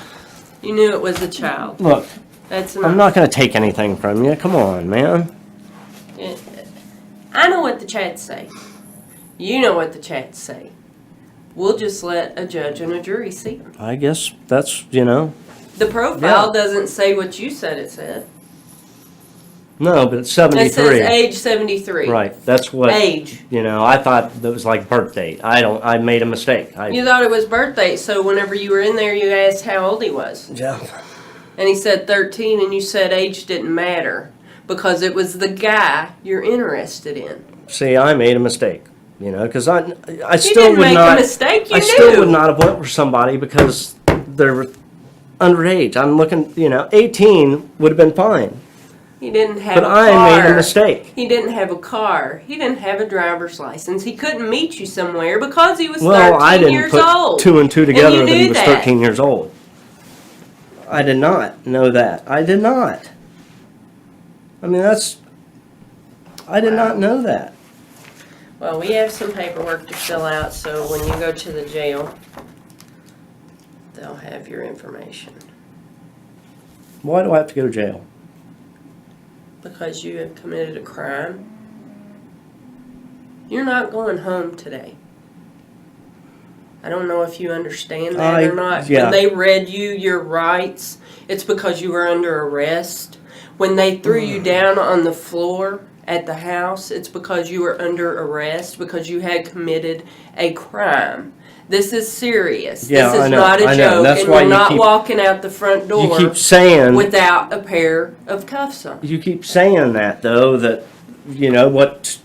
You knew it was a child. Look, That's I'm not going to take anything from you. Come on, man. I know what the chats say. You know what the chats say. We'll just let a judge and a jury see them. I guess that's, The profile Yeah. doesn't say what you said it said. No, but it's It 73. says age 73. Right. That's what, Age. I thought that was like birth date. I made a mistake. You thought it was birthday, so whenever you were in there, you asked how old he was. Yeah. And he said 13, and you said age didn't matter because it was the guy you're interested in. See, I made a mistake, because I You still didn't would make not. a mistake, you I knew. still would not have went for somebody because they're underage. I'm looking, 18 would have been fine. He didn't have But a I car. made a mistake. He didn't have a car. He didn't have a driver's license. He couldn't meet you somewhere because he was Well, 13 I didn't years put old. 2 and 2 together you that he knew was that. 13 years old. I did not know that. I did not. I mean, I did not know that. Well, we have some paperwork to fill out, so when you go to the jail, they'll have your information. Why do I have to go to jail? Because you have committed a crime. You're not going home today. I don't know if you understand that or not. yeah. When they read you your rights, it's because you were under arrest. When they threw you down on the floor at the house, it's because you were under arrest, because you had committed a crime. This is serious. Yeah, this is I know, not a I know. joke, That's and why you're you not keep- walking out the front You door keep saying. without a pair of cuffs on. You keep saying that, though, that, what.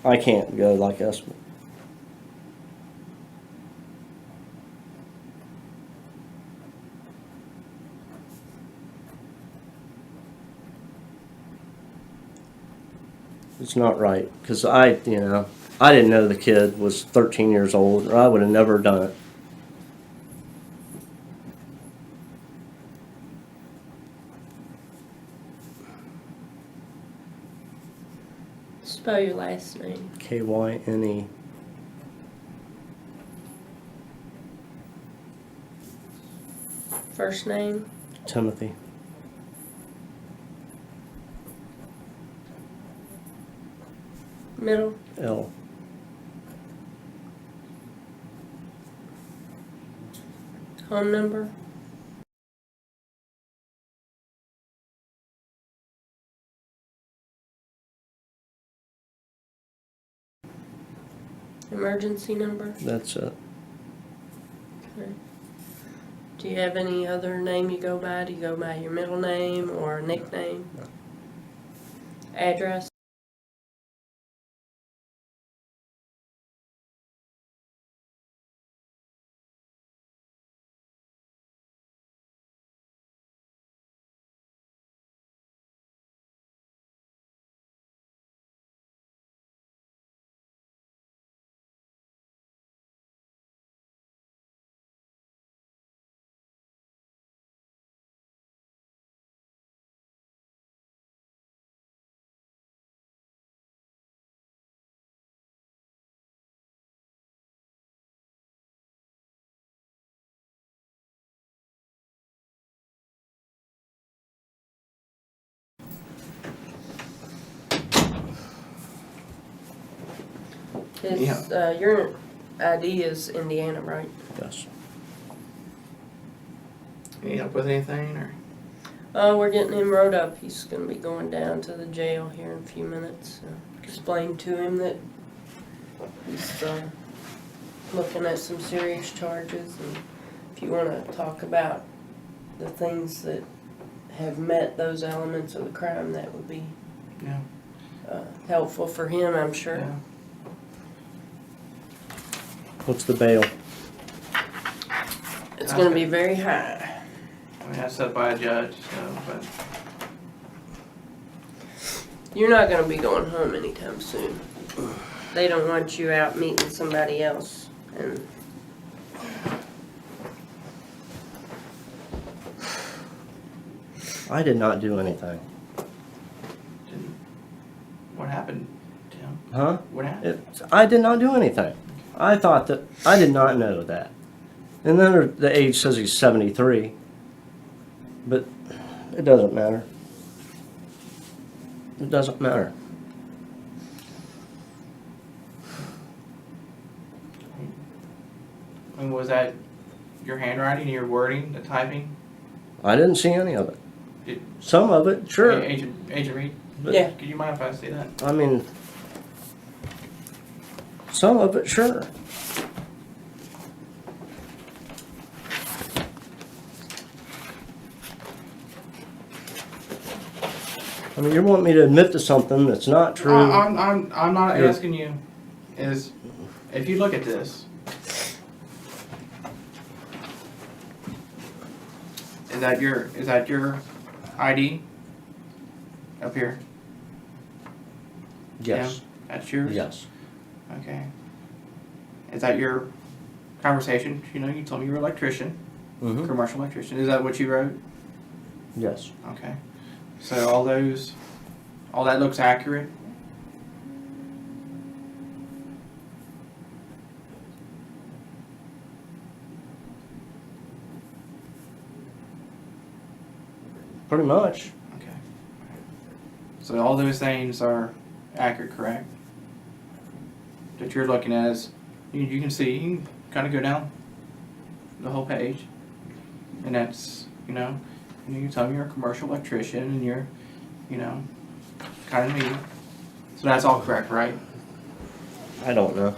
I can't go like this. It's not right, because I didn't know the kid was 13 years old, or I would have never done it. Spell your last name. Kyne. First name. Timothy. Middle. L. Home number. Emergency number. That's it. Okay. Do you have any other name you go by? Do you go by your middle name or a nickname? No. Address? Your ID is Indiana, right? Yes. Any help with anything, or? We're getting him wrote up. He's gonna be going down to the jail here in a few minutes. Explain to him that he's looking at some serious charges, and if you wanna talk about the things that have met those elements of the crime, that would be Yeah. helpful for him, I'm sure. Yeah. What's the bail? It's gonna be very high. I mean, that's set by a judge, so, but, You're not gonna be going home anytime soon. They don't want you out meeting somebody else, and I did not do anything. what happened, Tim? Huh? What happened? I did not do anything. I thought that, I did not know that. And then the age says he's 73. But it doesn't matter. It doesn't matter. And was that your handwriting, your wording, the typing? I didn't see any of it. Did- Some of it, sure. Agent Reed? But, yeah. Could you mind if I see that? I mean, some of it, sure. I mean, you want me to admit to something that's not true. I'm not You're- asking you. Is if you look at this, is that your ID up here? Yes. Tim? That's yours. Yes. Okay. Is that your conversation? You know, you told me you were an electrician, Mm-hmm. commercial electrician. Is that what you wrote? Yes. Okay. So all that looks accurate? Pretty much. Okay. So all those things are accurate, correct? That you're looking at is, you can see, you can kind of go down the whole page. And that's, you tell me you're a commercial electrician and you're, kind of me. So that's all correct, right? I don't know.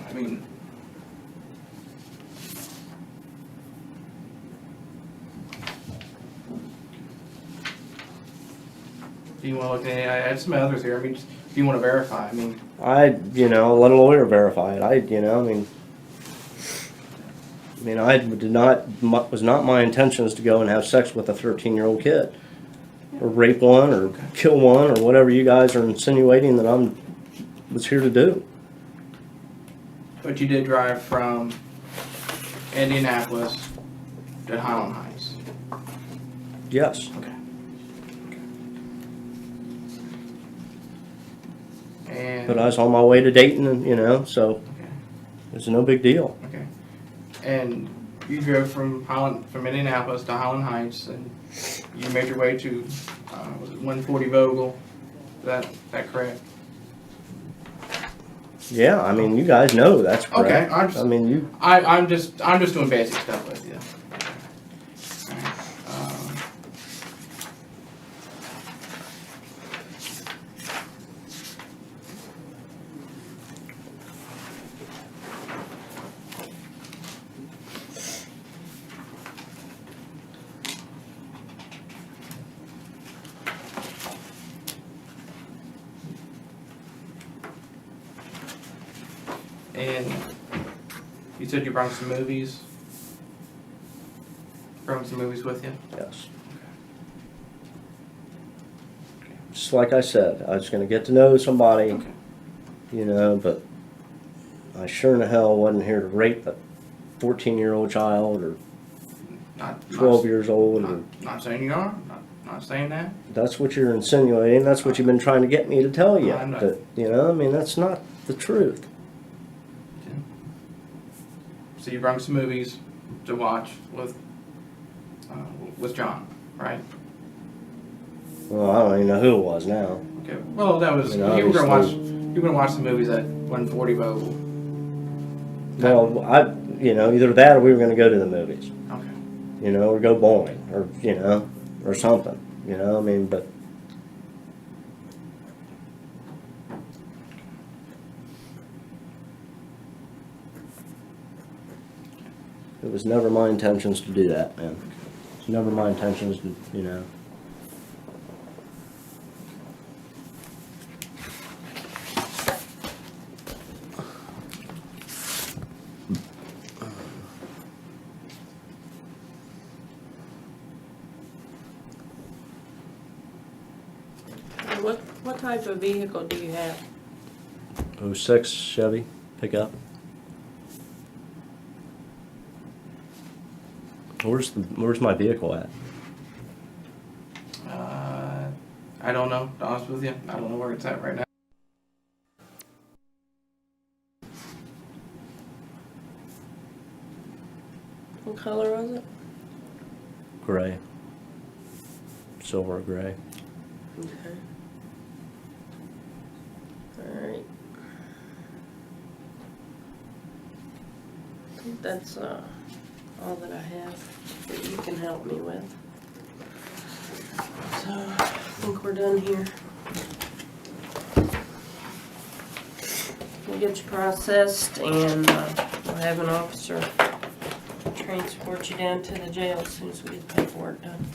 I mean, do you want to look at? I had some others here. I mean, if you want to verify, I mean, Let a lawyer verify it. I mean, I mean, was not my intentions to go and have sex with a 13-year-old kid, or rape one, or kill one, or whatever you guys are insinuating that was here to do. But you did drive from Indianapolis to Highland Heights. Yes. Okay. And But I was on my way to Dayton, and so okay. it's no big deal. Okay. And you drove from Indianapolis to Highland Heights, and you made your way to was it 140 Vogel? Is that correct? Yeah, I mean, you guys know that's correct. Okay, I mean, you. I'm just doing basic stuff with you. Alright, and you said you brought some movies. Brought some movies with you. Yes. Just like I said, I was going to get to know somebody, Okay. But I sure in the hell wasn't here to rape a 14-year-old child or Not 12 years old. Or, Not saying you are. Not saying that. that's what you're insinuating. That's what you've been trying to get me to tell you. I know. But, I mean, that's not the truth. So you brought some movies to watch with John, right? Well, I don't even know who it was now. Okay. Well, that was You know, you were gonna watch. obviously- You were gonna watch the movies at 140 Vogel. Well, either that or we were going to go to the movies. Okay. Or go bowling, or or something. I mean, but it was never my intentions to do that, man. It was never my intentions to, What type of vehicle do you have? 06 Chevy pickup. Where's my vehicle at? I don't know. To be honest with you, I don't know where it's at right now. What color was it? Gray. Silver gray. Okay. Alright. I think that's all that I have that you can help me with. So, I think we're done here. We'll get you processed and we'll have an officer transport you down to the jail as soon as we get the paperwork done.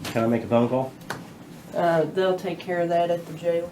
Can I make a phone call? They'll take care of that at the jail.